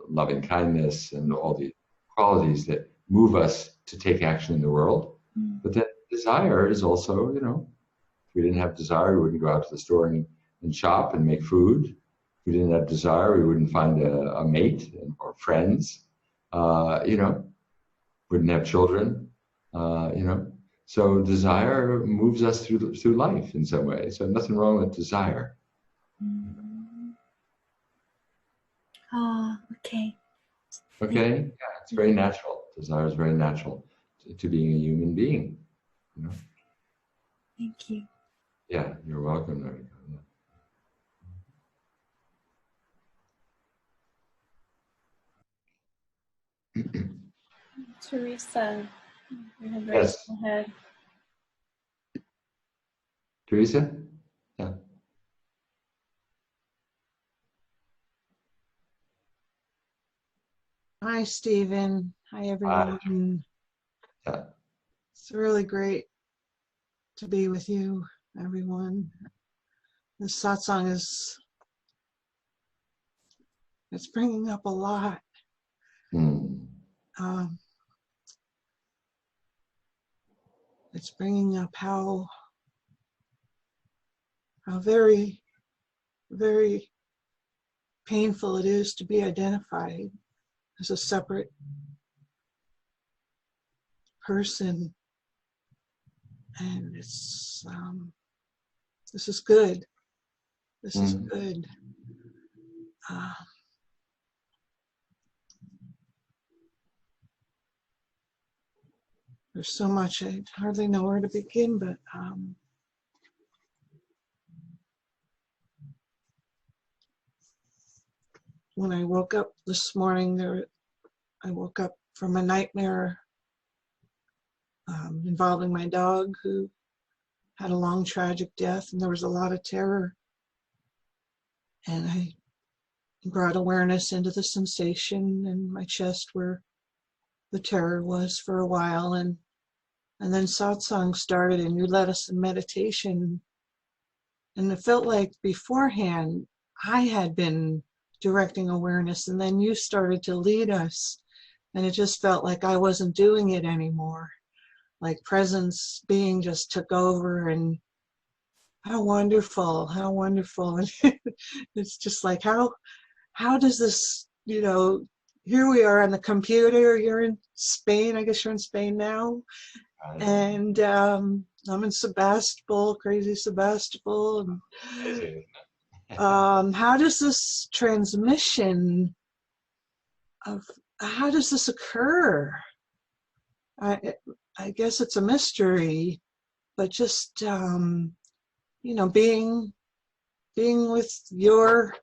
loving kindness and all the qualities that move us to take action in the world. But then desire is also, if we didn't have desire, we wouldn't go out to the store and shop and make food. If we didn't have desire, we wouldn't find a mate or friends, wouldn't have children, So desire moves us through life in some way. So nothing wrong with desire.
Oh, okay.
Okay? Yeah, it's very natural. Desire is very natural to being a human being.
Thank you.
Yeah, you're welcome, Noriko. Yeah.
Teresa, you had
Yes.
raised your head.
Teresa? Yeah.
Hi, Stephen. Hi, everyone.
Yeah.
It's really great to be with you, everyone. This satsang it's bringing up a lot. It's bringing up how very, very painful it is to be identified as a separate person. And it's, this is good. This is good. There's so much, I hardly know where to begin, but when I woke up this morning, I woke up from a nightmare involving my dog, who had a long tragic death, and there was a lot of terror. And I brought awareness into the sensation in my chest where the terror was for a while, and then satsang started, and you led us in meditation. And it felt like beforehand I had been directing awareness, and then you started to lead us, and it just felt like I wasn't doing it anymore. Like presence being just took over, and how wonderful, how wonderful. And it's just like, how does this, you know, here we are on the computer, you're in Spain, I guess you're in Spain now. And I'm in Sebastopol, crazy Sebastopol. And, how does this transmission how does this occur? I guess it's a mystery, but just, you know, being with your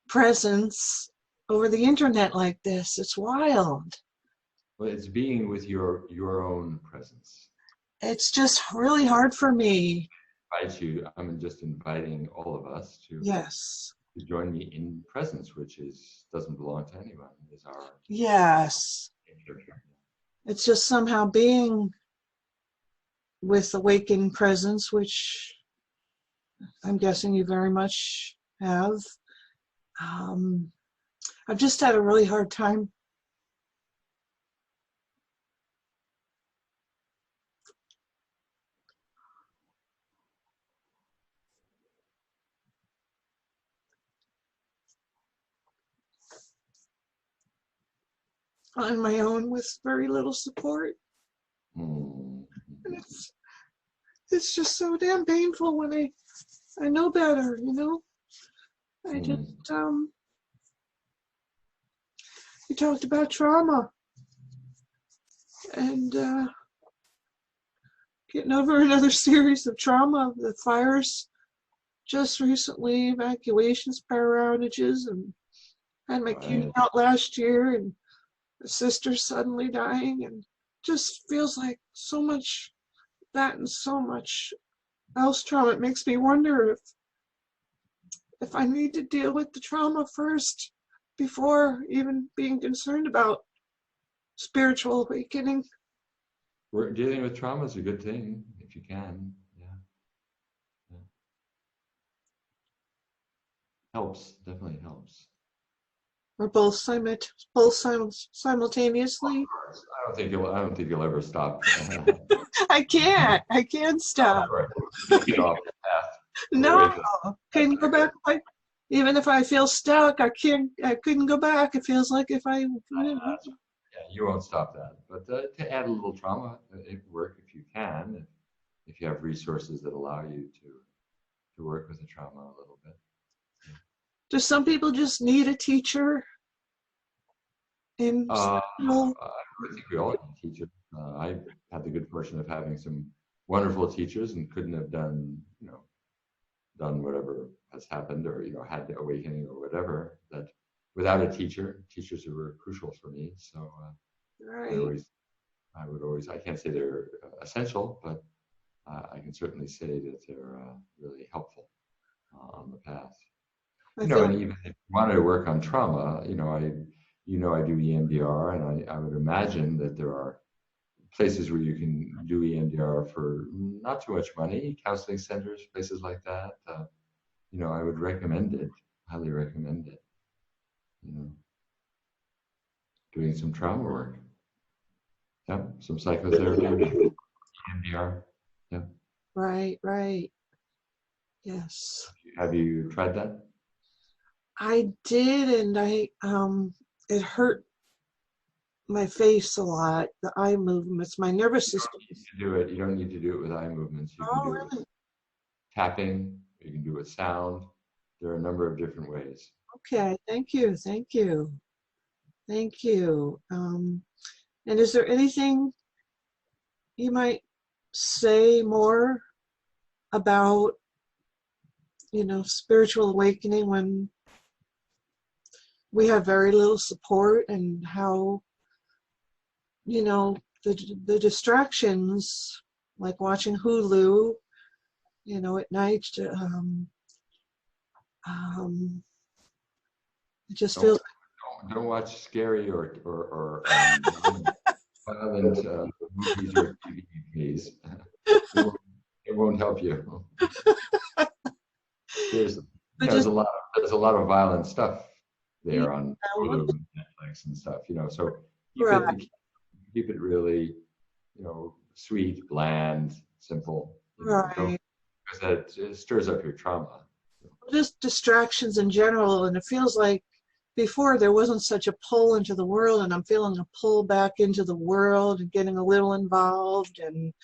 presence over the internet like this, it's wild.
Well, it's being with your own presence.
It's just really hard for me.
I'm just inviting all of us to
Yes.
to join me in presence, which doesn't belong to anyone. Is our
Yes.
nature.
It's just somehow being with awakened presence, which I'm guessing you very much have. I've just had a really hard time on my own with very little support. And it's just so damn painful when I know better, you know? I just, you talked about trauma and getting over another series of trauma, the fires just recently, evacuations, power outages, and had my kid out last year, and a sister suddenly dying, and just feels like so much that and so much else trauma. It makes me wonder if I need to deal with the trauma first before even being concerned about spiritual awakening.
Dealing with trauma is a good thing if you can. Yeah. Helps, definitely helps.
Or both simultaneously.
I don't think you'll ever stop.
I can't stop.
Get off the path.
No, couldn't go back. Even if I feel stuck, I couldn't go back. It feels like if I.
Yeah, you won't stop that. But to add a little trauma, it work if you can, if you have resources that allow you to work with the trauma a little bit.
Do some people just need a teacher?
I think we all need teachers. I had the good fortune of having some wonderful teachers and couldn't have done whatever has happened, or had the awakening or whatever, that without a teacher. Teachers were crucial for me. So
right.
I can't say they're essential, but I can certainly say that they're really helpful on the path. And even if you wanted to work on trauma, I do EMDR, and I would imagine that there are places where you can do EMDR for not too much money, counseling centers, places like that. You know, I would recommend it, highly recommend it. You know, doing some trauma work. Yeah, some psychotherapy, EMDR. Yeah.
Right, right. Yes.
Have you tried that?
I did, and it hurt my face a lot, the eye movements, my nervous
You
system.
don't need to do it. You don't need to do it with eye movements. You can
Oh,
do it with
really?
tapping. You can do it with sound. There are a number of different ways.
Okay, thank you, thank you. Thank you. And is there anything you might say more about, you know, spiritual awakening when we have very little support, and how, you know, the distractions, like watching Hulu, you know, at night, it just feels
Don't watch scary or violent movies or TV, please. It won't help you. There's a lot of violent stuff there on Hulu and Netflix and stuff, you know. So keep it really, you know, sweet, bland, simple. You know,
right.
because that it stirs up your trauma.
Just distractions in general, and it feels like before there wasn't such a pull into the world, and I'm feeling a pull back into the world and getting a little involved, and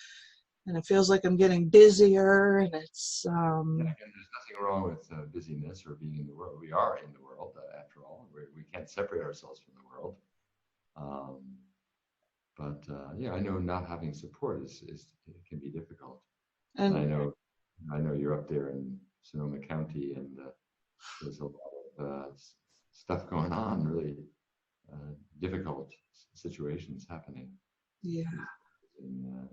it feels like I'm getting busier, and it's
And again, there's nothing wrong with busyness or being in the world. We are in the world, after all. We can't separate ourselves from the world. But yeah, I know not having support it can be difficult. And I know you're up there in Sonoma County, and there's a lot of stuff going on, really difficult situations happening.
yeah.
In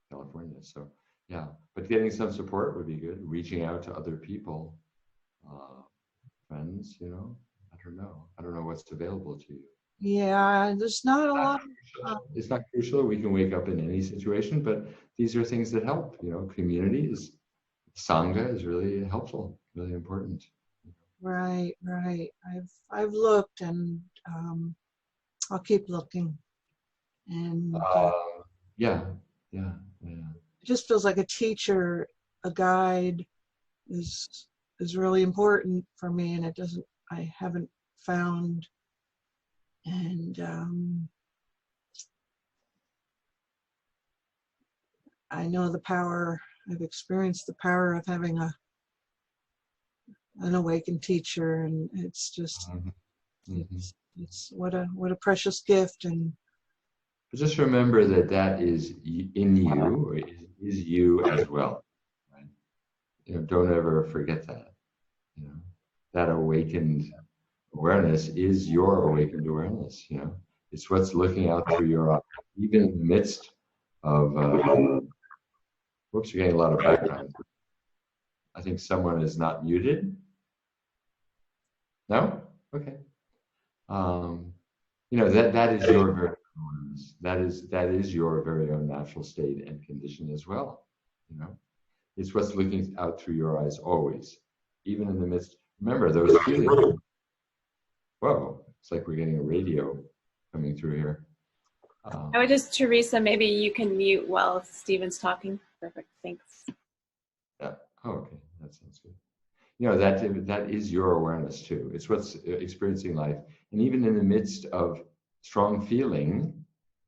California. So yeah, but getting some support would be good. Reaching out to other people, friends, you know. I don't know what's available to you.
Yeah, there's not a lot.
It's not crucial. We can wake up in any situation, but these are things that help. You know, community is, Sangha is really helpful, really important.
Right, right. I've looked, and I'll keep looking. And
Yeah.
it just feels like a teacher, a guide is really important for me, and I haven't found. And I know the power, I've experienced the power of having an awakened teacher, and it's just, it's what a precious gift. And
but just remember that is in you, or is you as well. Right? You know, don't ever forget that. You know, that awakened awareness is your awakened awareness. You know, it's what's looking out through your eyes, even in the midst of. Whoops, you're getting a lot of background. I think someone is not muted. No? Okay. You know, that is your very own, that is your very own natural state and condition as well. You know, it's what's looking out through your eyes always, even in the midst. Remember those feelings. Whoa, it's like we're getting a radio coming through here.
I would just, Teresa, maybe you can mute while Stephen's talking. Perfect, thanks.
Yeah. Oh, okay, that sounds good. You know, that is your awareness too. It's what's experiencing life. And even in the midst of strong feeling,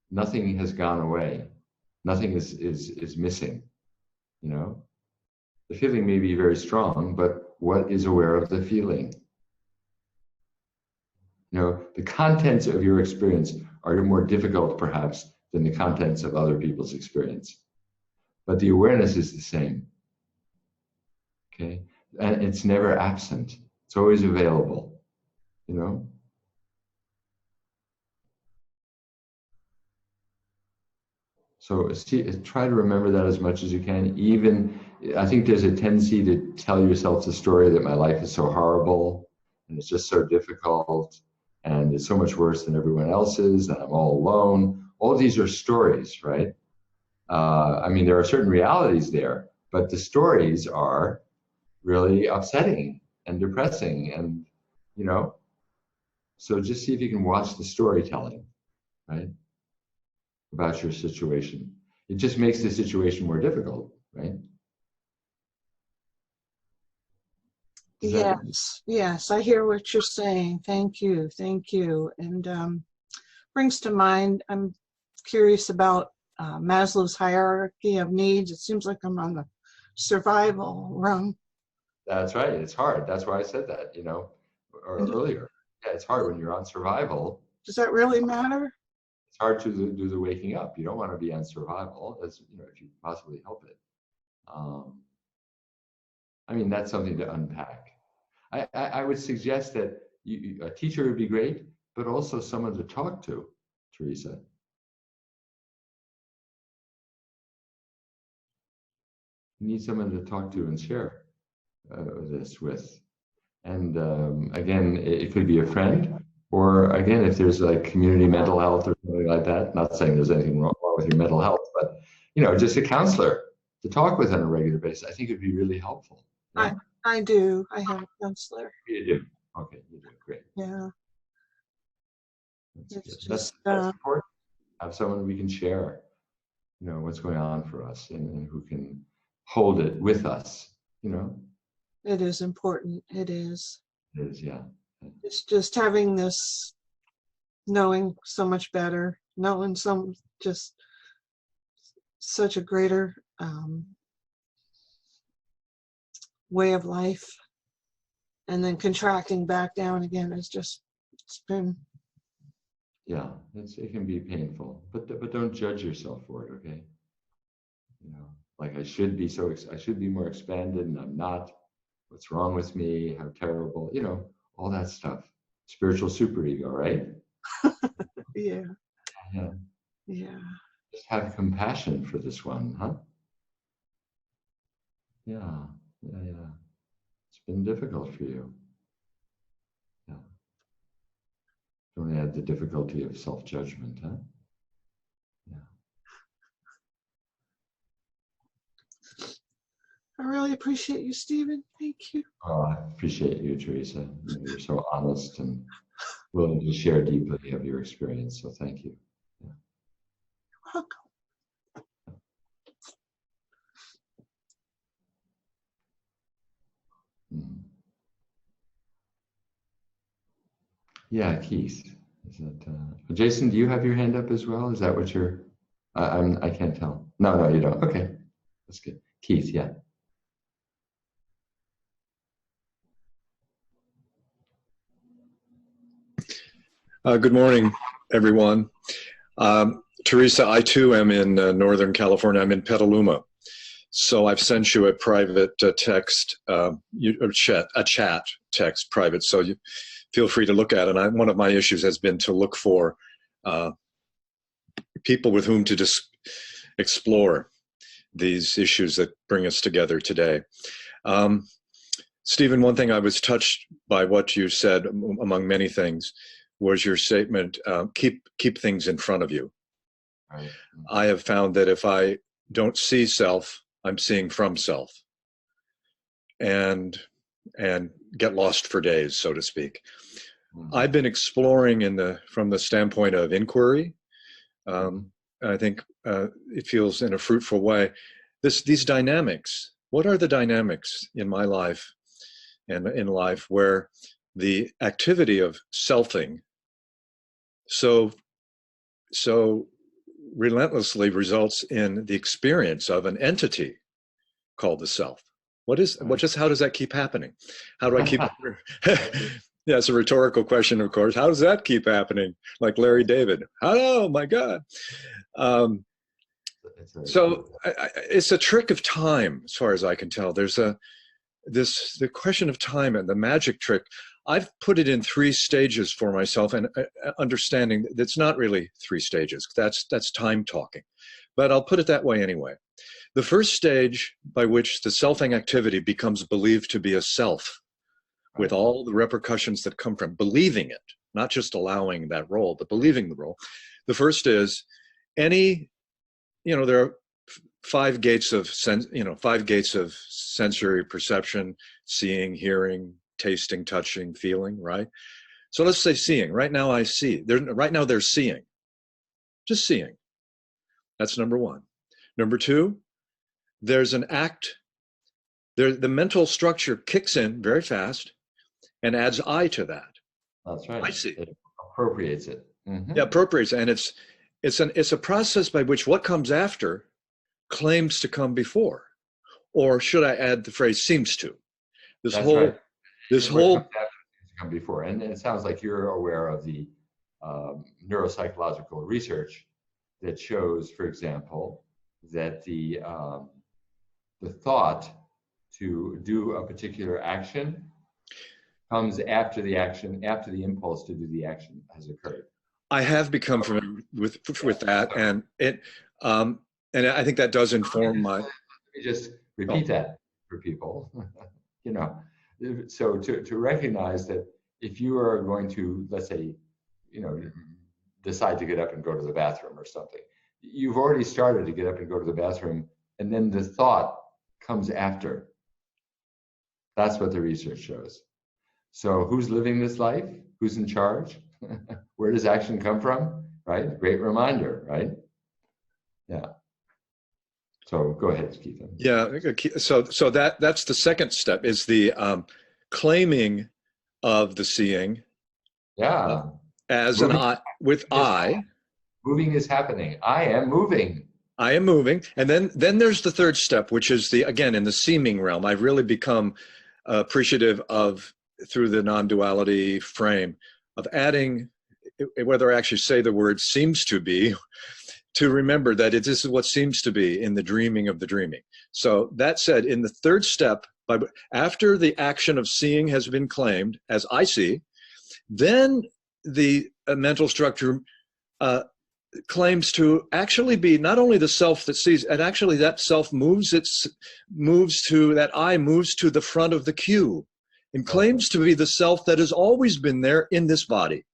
nothing has gone away. Nothing is missing. You know, the feeling may be very strong, but what is aware of the feeling? You know, the contents of your experience are more difficult perhaps than the contents of other people's experience. But the awareness is the same. Okay? And it's never absent. It's always available, you know? So try to remember that as much as you can. Even, I think there's a tendency to tell yourself the story that my life is so horrible and it's just so difficult and it's so much worse than everyone else's and I'm all alone. all these are stories, right? I mean, there are certain realities there, but the stories are really upsetting and depressing, and you know, so just see if you can watch the storytelling, right, about your situation. It just makes the situation more difficult, right?
Yes, I hear what you're saying. Thank you, and brings to mind. I'm curious about Maslow's hierarchy of needs. It seems like I'm on the survival rung.
That's right. It's hard. That's why I said that, you know, or earlier. Yeah, it's hard when you're on survival.
Does that really matter?
It's hard to do the waking up. You don't want to be on survival, as you know, if you possibly help it. I mean, that's something to unpack. I would suggest that a teacher would be great, but also someone to talk to, Teresa. You need someone to talk to and share this with. And again, it could be a friend, or again, if there's like community mental health or something like that. Not saying there's anything wrong with your mental health, but you know, just a counselor to talk with on a regular basis. I think it'd be really helpful. Yeah?
I do. I have a counselor.
You do. Okay, you do. Great.
Yeah.
That's
It's
good.
just,
That's important. Have someone we can share, you know, what's going on for us, and who can hold it with us, you know.
It is important. It is.
It is, yeah.
It's just having this, knowing so much better, knowing just such a greater way of life, and then contracting back down again is just, it's been.
Yeah, it can be painful, but don't judge yourself for it, okay? You know, like I should be more expanded, and I'm not. What's wrong with me? How terrible, you know, all that stuff. Spiritual superego, right?
Yeah.
Yeah.
Yeah.
Just have compassion for this one, huh? Yeah. It's been difficult for you. Yeah. Don't add the difficulty of self-judgment, huh? Yeah.
I really appreciate you, Stephen. Thank you.
Oh, I appreciate you, Teresa. You know, you're so honest and willing to share deeply of your experience. So thank you. Yeah.
You're welcome.
Mhm. Yeah, Keith. Is that Jason? Do you have your hand up as well? Is that what you're? I can't tell. No, you don't. Okay, that's good. Keith, yeah.
Good morning, everyone. Teresa, I too am in Northern California. I'm in Petaluma. So I've sent you a private text, a chat text private. So you feel free to look at it. And one of my issues has been to look for people with whom to just explore these issues that bring us together today. Stephen, one thing I was touched by what you said, among many things, was your statement, keep things in front of you.
Right.
I have found that if I don't see self, I'm seeing from self, and get lost for days, so to speak. I've been exploring from the standpoint of inquiry. I think it feels in a fruitful way. These dynamics. What are the dynamics in my life and in life where the activity of selfing so relentlessly results in the experience of an entity called the self? How does that keep happening? How do I keep Yeah, it's a rhetorical question, of course. How does that keep happening? Like Larry David. Oh my God. So it's a trick of time, as far as I can tell. There's the question of time and the magic trick. I've put it in 3 stages for myself, and understanding that it's not really 3 stages. That's time talking, but I'll put it that way anyway. The first stage, by which the selfing activity becomes believed to be a self, with all the repercussions that come from believing it, not just allowing that role, but believing the role. The first is any, there are five gates of sensory perception: seeing, hearing, tasting, touching, feeling, right? So let's say seeing. Right now I see. Right now they're seeing. Just seeing. That's number one. Number two, there's an act. The mental structure kicks in very fast and adds I to that.
That's right.
I see.
It appropriates it. Mm-hmm.
Yeah, appropriates. And it's a process by which what comes after claims to come before. Or should I add the phrase seems to? This
That's
whole
right.
this
What
whole
comes after has come before, and it sounds like you're aware of the neuropsychological research that shows, for example, that the thought to do a particular action comes after the action, after the impulse to do the action has occurred.
I have become familiar with that, and and I think that does inform my.
Let me just repeat that for people. So to recognize that if you are going to, let's say, decide to get up and go to the bathroom or something, you've already started to get up and go to the bathroom, and then the thought comes after. That's what the research shows. So who's living this life? Who's in charge? Where does action come from? Right? Great reminder, right? Yeah. So go ahead, Keith.
Yeah. So that's the second step, is the claiming of the seeing.
Yeah.
As
Moving,
an I with I.
Moving is happening. I am moving.
I am moving. And then there's the third step, which is again, in the seeming realm. I've really become appreciative of, through the non-duality frame, of adding, whether I actually say the word seems to be, to remember that this is what seems to be in the dreaming of the dreaming. So that said, in the third step, after the action of seeing has been claimed as I see, then the mental structure claims to actually be not only the self that sees, and actually that self moves to the front of the queue, and claims to be the self that has always been there in this body.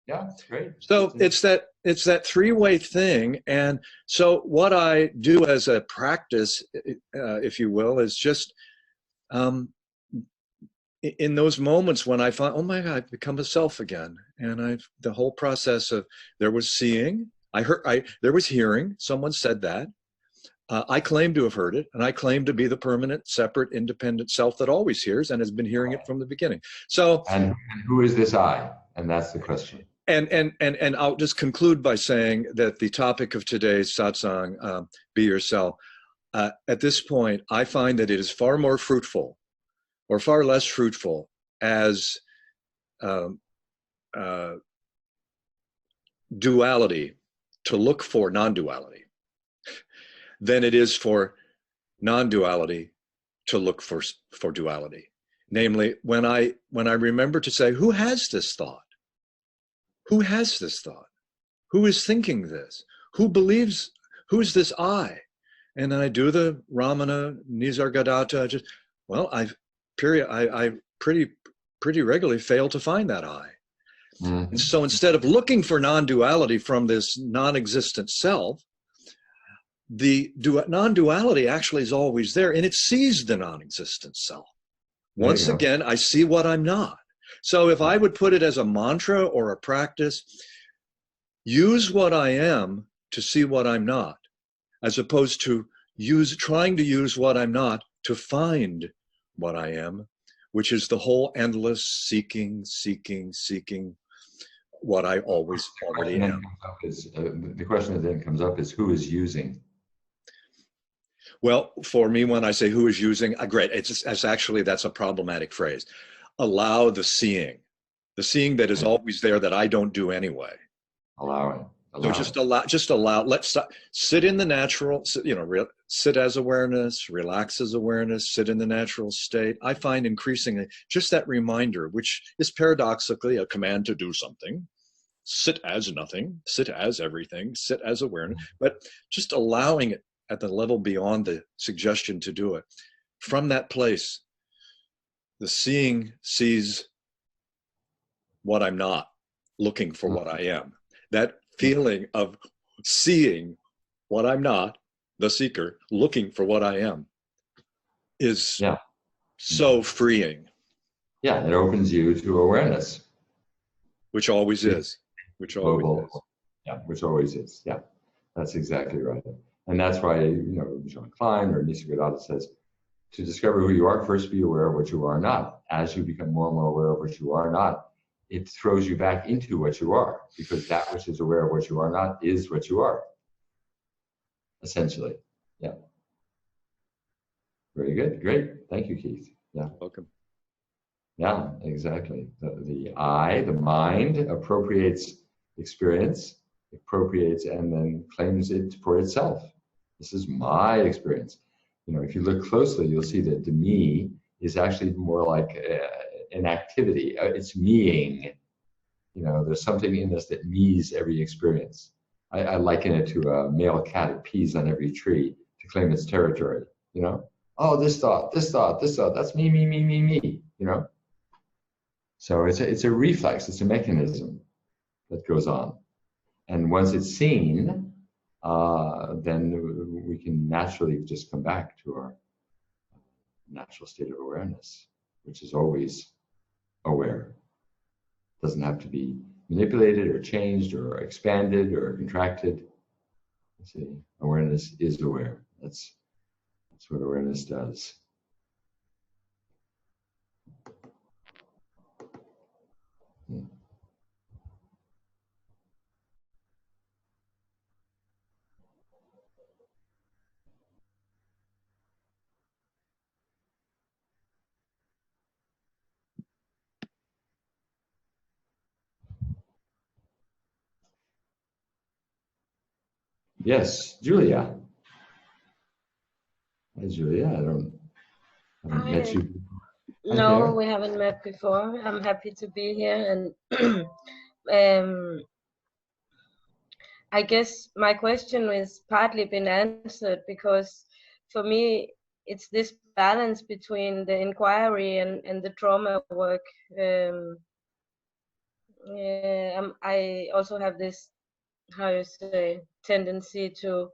Yeah, that's great.
So it's that three-way thing. And so what I do as a practice, if you will, is just in those moments when I find, oh my God, I've become a self again. And the whole process of, there was seeing, there was hearing, someone said that. I claim to have heard it, and I claim to be the permanent, separate, independent self that always hears and has been hearing it from the beginning. So,
and who is this I? And that's the question.
And I'll just conclude by saying that the topic of today's satsang, be yourself, at this point, I find that it is far more fruitful, or far less fruitful, as duality, to look for non-duality, than it is for non-duality to look for duality. Namely, when I remember to say, who has this thought? Who has this thought? Who is thinking this? Who believes? Who is this I? And then I do the Ramana, Nisargadatta. I pretty regularly fail to find that I. Mm-hmm. And so instead of looking for non-duality from this non-existent self, the non-duality actually is always there, and it sees the non-existent self. Once again, I see what I'm not. So if I would put it as a mantra or a practice, use what I am to see what I'm not, as opposed to trying to use what I'm not to find what I am, which is the whole endless seeking what I always already am.
The question that then comes up is, who is using?
Well, for me, when I say who is using, great, it's actually, that's a problematic phrase. Allow the seeing that is always there, that I don't do anyway.
Allow.
So just allow, let's sit in the natural, sit as awareness, relax as awareness, sit in the natural state. I find increasingly just that reminder, which is paradoxically a command to do something. Sit as nothing, sit as everything, sit as awareness, but just allowing it at the level beyond the suggestion to do it. From that place, the seeing sees what I'm not, looking for what I am. That feeling of seeing what I'm not, the seeker, looking for what I am, is
Yeah.
so freeing.
Yeah, it opens you to awareness.
Which always is. Which always
Global,
is.
yeah, which always is. Yeah, that's exactly right. And that's why, John Klein or Nisargadatta says, to discover who you are, first be aware of what you are not. As you become more and more aware of what you are not, it throws you back into what you are, because that which is aware of what you are not is what you are, essentially. Yeah. Very good. Great. Thank you, Keith. Yeah.
Welcome.
Yeah, exactly. The I, the mind, appropriates experience, appropriates and then claims it for itself. This is my experience. If you look closely, you'll see that the me is actually more like an activity. It's meing. There's something in us that me's every experience. I liken it to a male cat that pees on every tree to claim its territory. Oh, this thought, that's me, me, me, me, me. So it's a reflex, it's a mechanism that goes on. And once it's seen, then we can naturally just come back to our natural state of awareness, which is always aware. It doesn't have to be manipulated or changed or expanded or contracted. See, awareness is aware. That's what awareness does. Yes, Julia. Hi, Julia. I haven't met you. Hi
No,
there.
we haven't met before. I'm happy to be here, and I guess my question has partly been answered, because for me it's this balance between the inquiry and the trauma work. I also have this, how you say, tendency to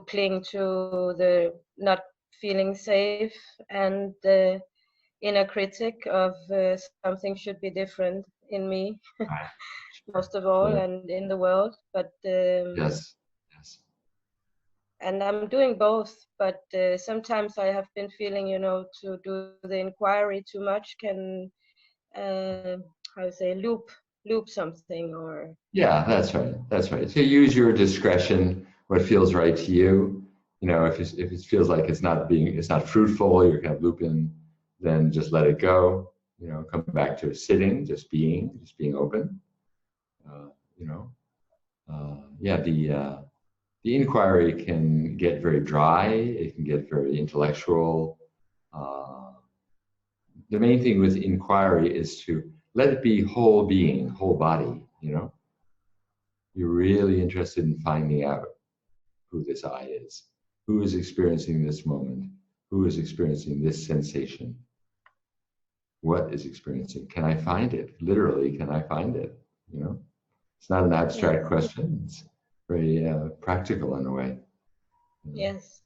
cling to the not feeling safe and the inner critic of something should be different in me,
Right.
most of all,
Sure.
and in the world. But
Yes.
and I'm doing both. But sometimes I have been feeling, to do the inquiry too much can, how you say, loop something, or
Yeah, that's right. That's right. So use your discretion, what feels right to you. If it feels like it's not fruitful, you're kind of looping, then just let it go. Come back to sitting, just being open. The inquiry can get very dry. It can get very intellectual. The main thing with inquiry is to let it be whole being, whole body. You're really interested in finding out who this I is, who is experiencing this moment, who is experiencing this sensation, what is experiencing. Can I find it? Literally, can I find it? It's not an abstract question. It's very practical in a way.
yes.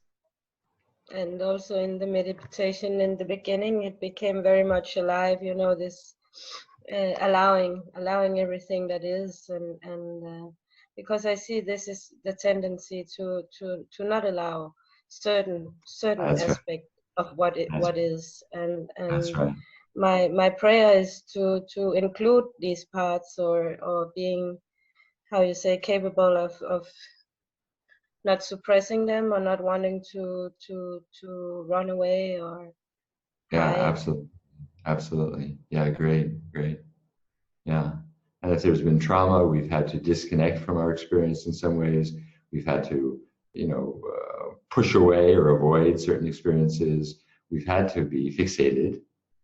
And also in the meditation in the beginning, it became very much alive. This allowing everything that is, and because I see this is the tendency to not allow certain
That's
aspect
right.
of what is, and
That's right.
my prayer is to include these parts, or being, how you say, capable of not suppressing them, or not wanting to run away or hide.
Absolutely. Yeah, great. Yeah. And if there's been trauma, we've had to disconnect from our experience in some ways. We've had to, push away or avoid certain experiences. We've had to be fixated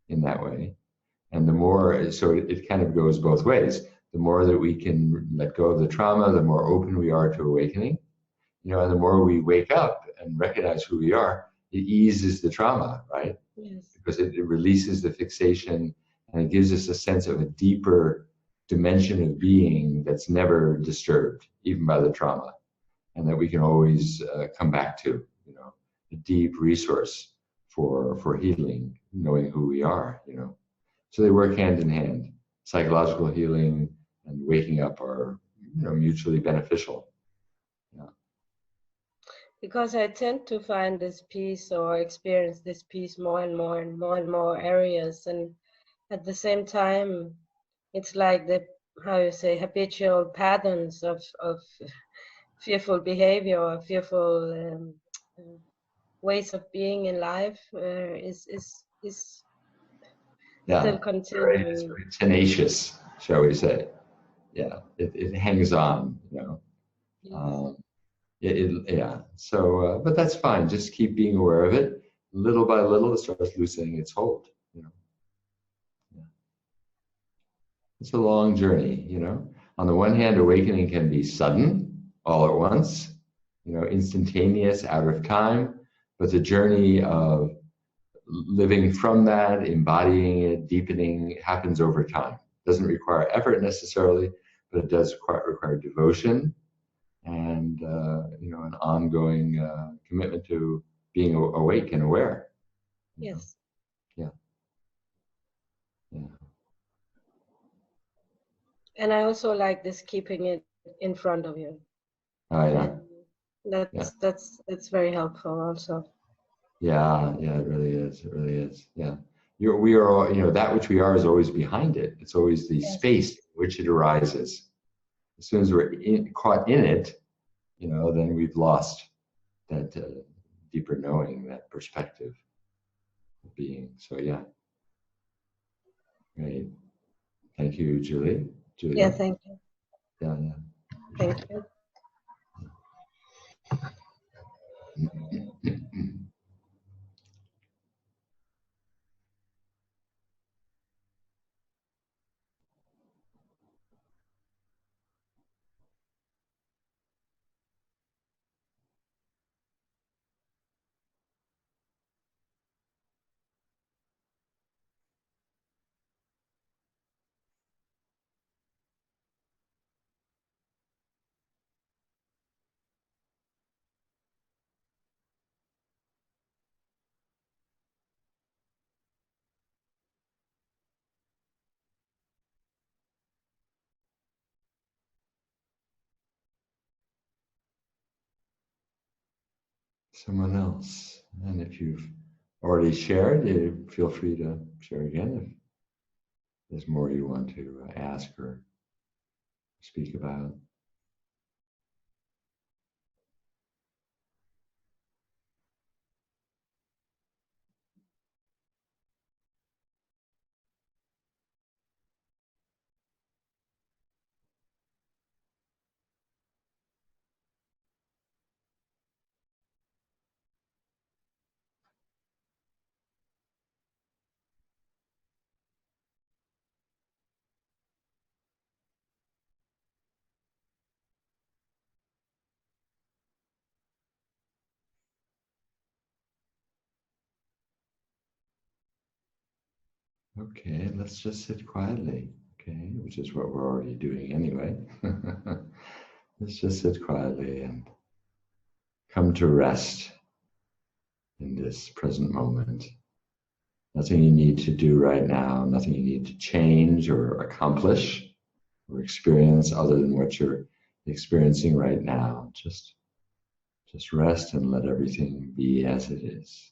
in that way. And the more, so it kind of goes both ways. The more that we can let go of the trauma, the more open we are to awakening. And the more we wake up and recognize who we are, it eases the trauma, right?
Yes.
Because it releases the fixation, and it gives us a sense of a deeper dimension of being that's never disturbed, even by the trauma. and that we can always come back to, you know, a deep resource for healing, knowing who we are, you know. So they work hand in hand. Psychological healing and waking up are, you know, mutually beneficial. Yeah.
Because I tend to find this peace or experience this peace more and more and more and more areas, and at the same time, it's like the, how you say, habitual patterns of fearful behavior or fearful ways of being in life is
Yeah,
still
it's
continuing.
very tenacious, shall we say. Yeah, it hangs on, you know.
Yes.
Yeah, so, but that's fine. Just keep being aware of it. Little by little, it starts loosening its hold, you know. Yeah. It's a long journey, you know. On the one hand, awakening can be sudden, all at once, you know, instantaneous, out of time. But the journey of living from that, embodying it, deepening, happens over time. Doesn't require effort necessarily, but it does require devotion and you know, an ongoing commitment to being awake and aware.
Yes.
Yeah. Yeah.
And I also like this keeping it in front of you.
Oh yeah.
That's very helpful also.
Yeah. Yeah. It really is. It really is. Yeah. We are all, you know, that which we are is always behind it. It's always the space in which it arises. As soon as we're caught in it, you know, then we've lost that deeper knowing, that perspective of being. So yeah. Great. Thank you, Julie. Julia.
Yeah, thank you.
Yeah.
Thank you.
Yeah. Someone else. And if you've already shared, feel free to share again if there's more you want to ask or speak about. Okay, let's just sit quietly, okay, which is what we're already doing anyway. Let's just sit quietly and come to rest in this present moment. Nothing you need to do right now, nothing you need to change or accomplish or experience other than what you're experiencing right now. Just rest and let everything be as it is.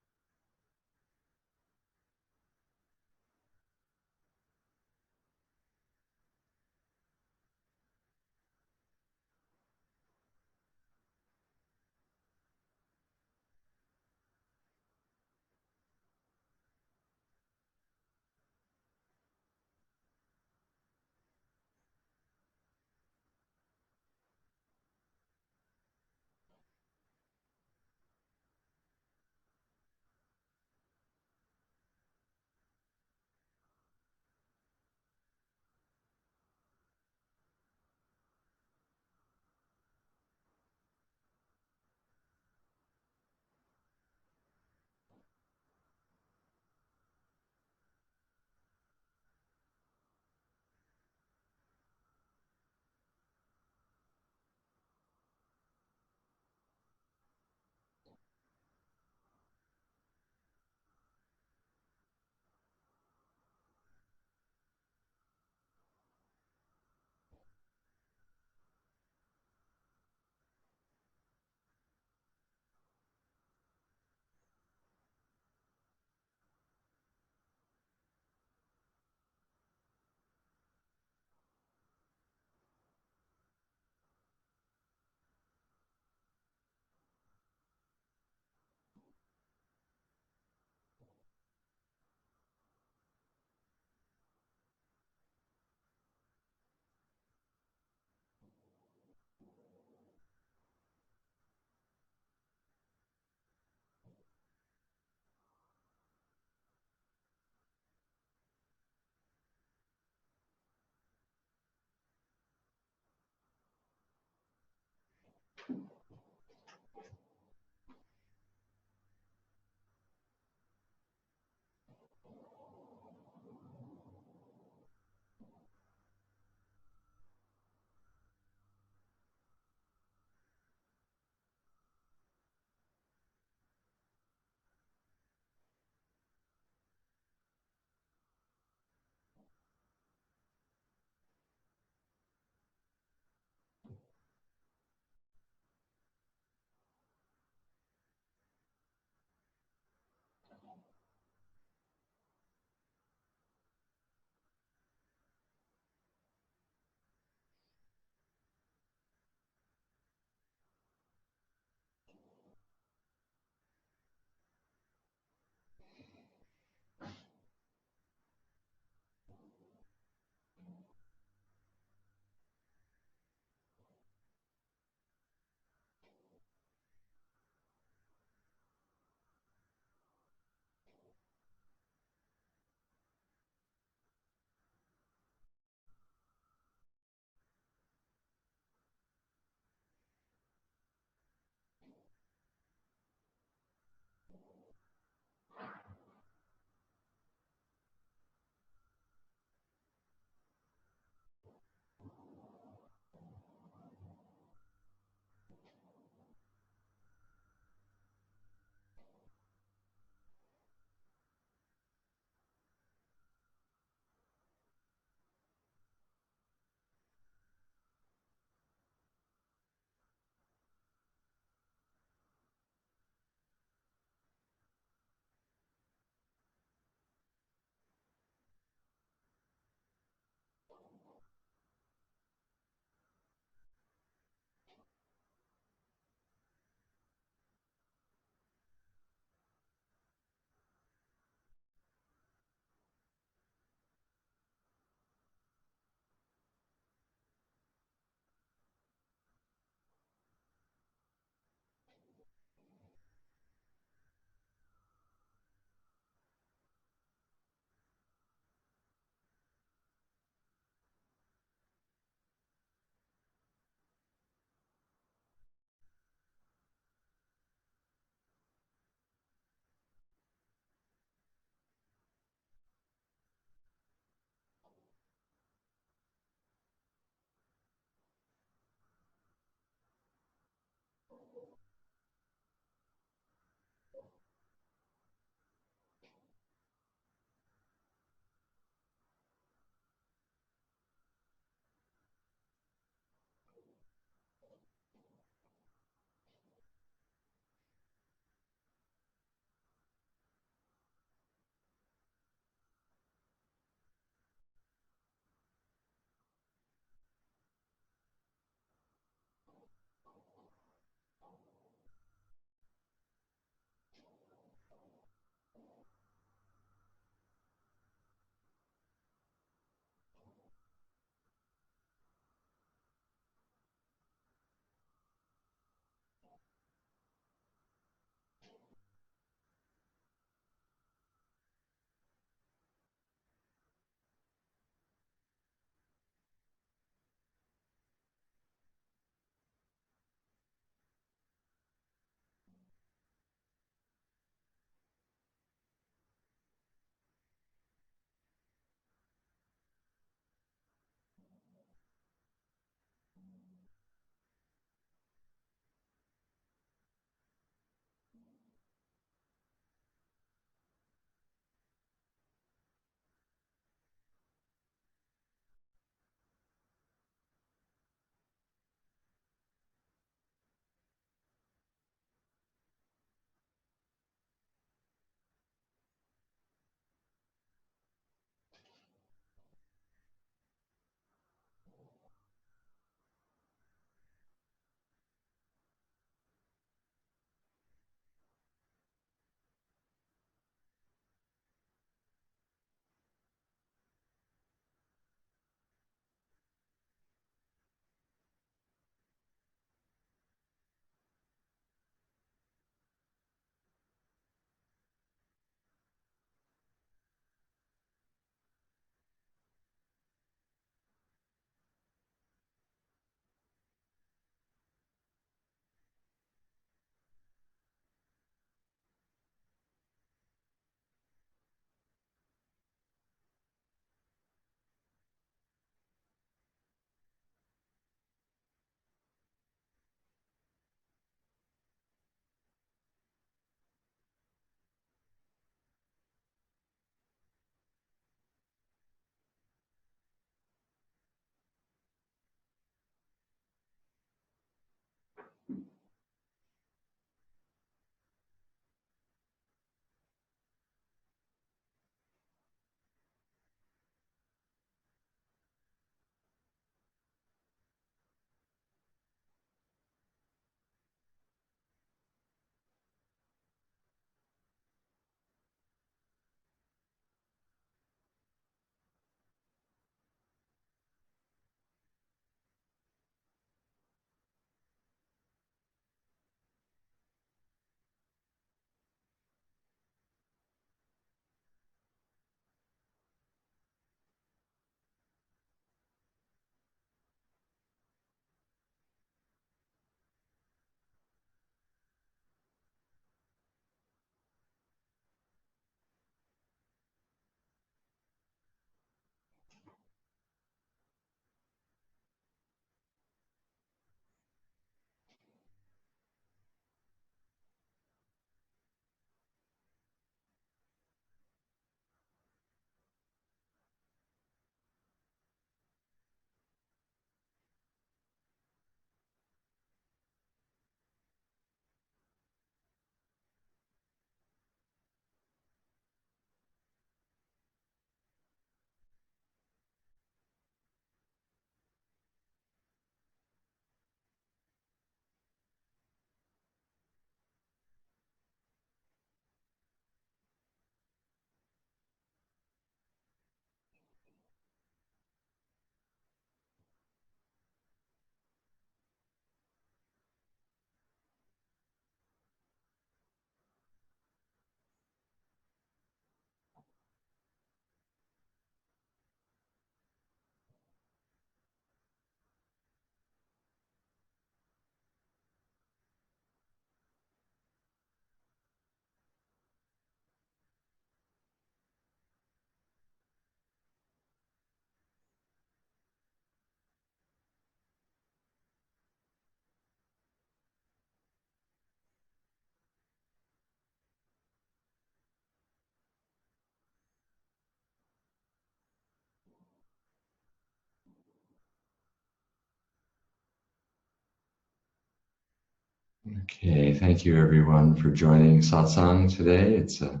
Okay, thank you everyone for joining Satsang today. It's a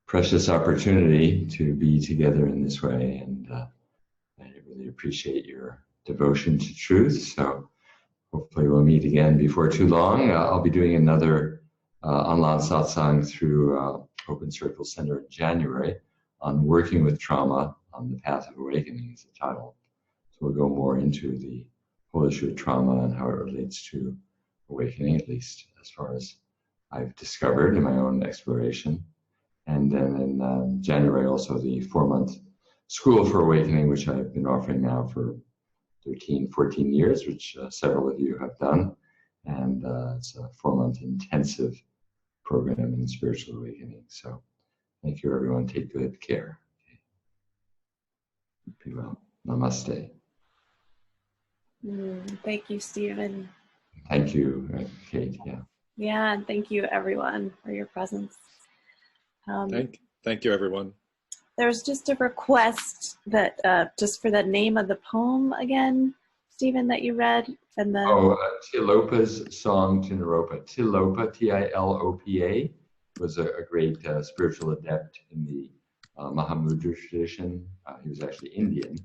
precious opportunity to be together in this way, and I really appreciate your devotion to truth. So hopefully we'll meet again before too long. I'll be doing another online Satsang through Open Circle Center in January on working with trauma on the path of awakening is the title. So we'll go more into the whole issue of trauma and how it relates to awakening, at least as far as I've discovered in my own exploration. And then in January, also the 4-month School for Awakening, which I've been offering now for 13, 14 years, which several of you have done. And it's a 4-month intensive program in spiritual awakening. So thank you, everyone. Take good care. Be well. Namaste.
Thank you, Stephen.
Thank you, Kate. Yeah.
Yeah, and thank you, everyone, for your presence.
Thank you, everyone.
There's just a request that just for the name of the poem again, Stephen, that you read, and the
Tilopa's song to Naropa. Tilopa, Tilopa, was a great spiritual adept in the Mahamudra tradition. He was actually Indian.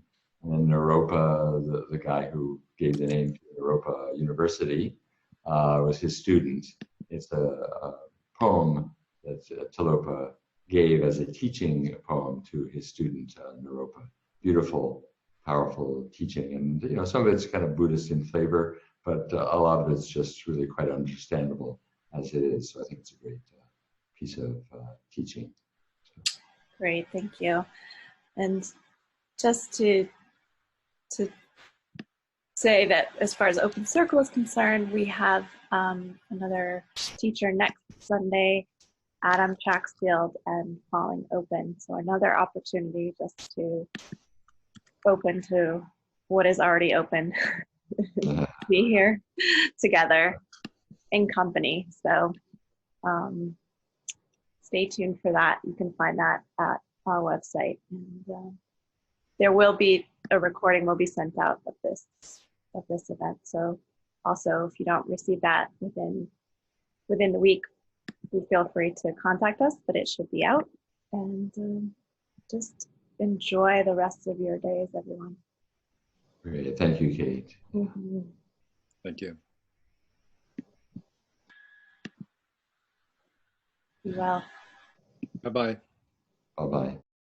And then Naropa, the guy who gave the name to Naropa University, was his student. It's a poem that Tilopa gave as a teaching poem to his student Naropa. Beautiful, powerful teaching, and some of it's kind of Buddhist in flavor, but a lot of it's just really quite understandable as it is. So I think it's a great piece of teaching.
Great, thank you. And just to say that as far as Open Circle is concerned, we have another teacher next Sunday, Adam Traxfield, and Falling Open. So another opportunity just to open to what is already open, be here together in company. So stay tuned for that. You can find that at our website. And there will be a recording will be sent out of this event. So also, if you don't receive that within the week, you feel free to contact us, but it should be out. And just enjoy the rest of your days, everyone.
Great. Thank you, Kate.
Mm-hmm.
Thank you.
Be well.
Bye-bye.
Bye-bye.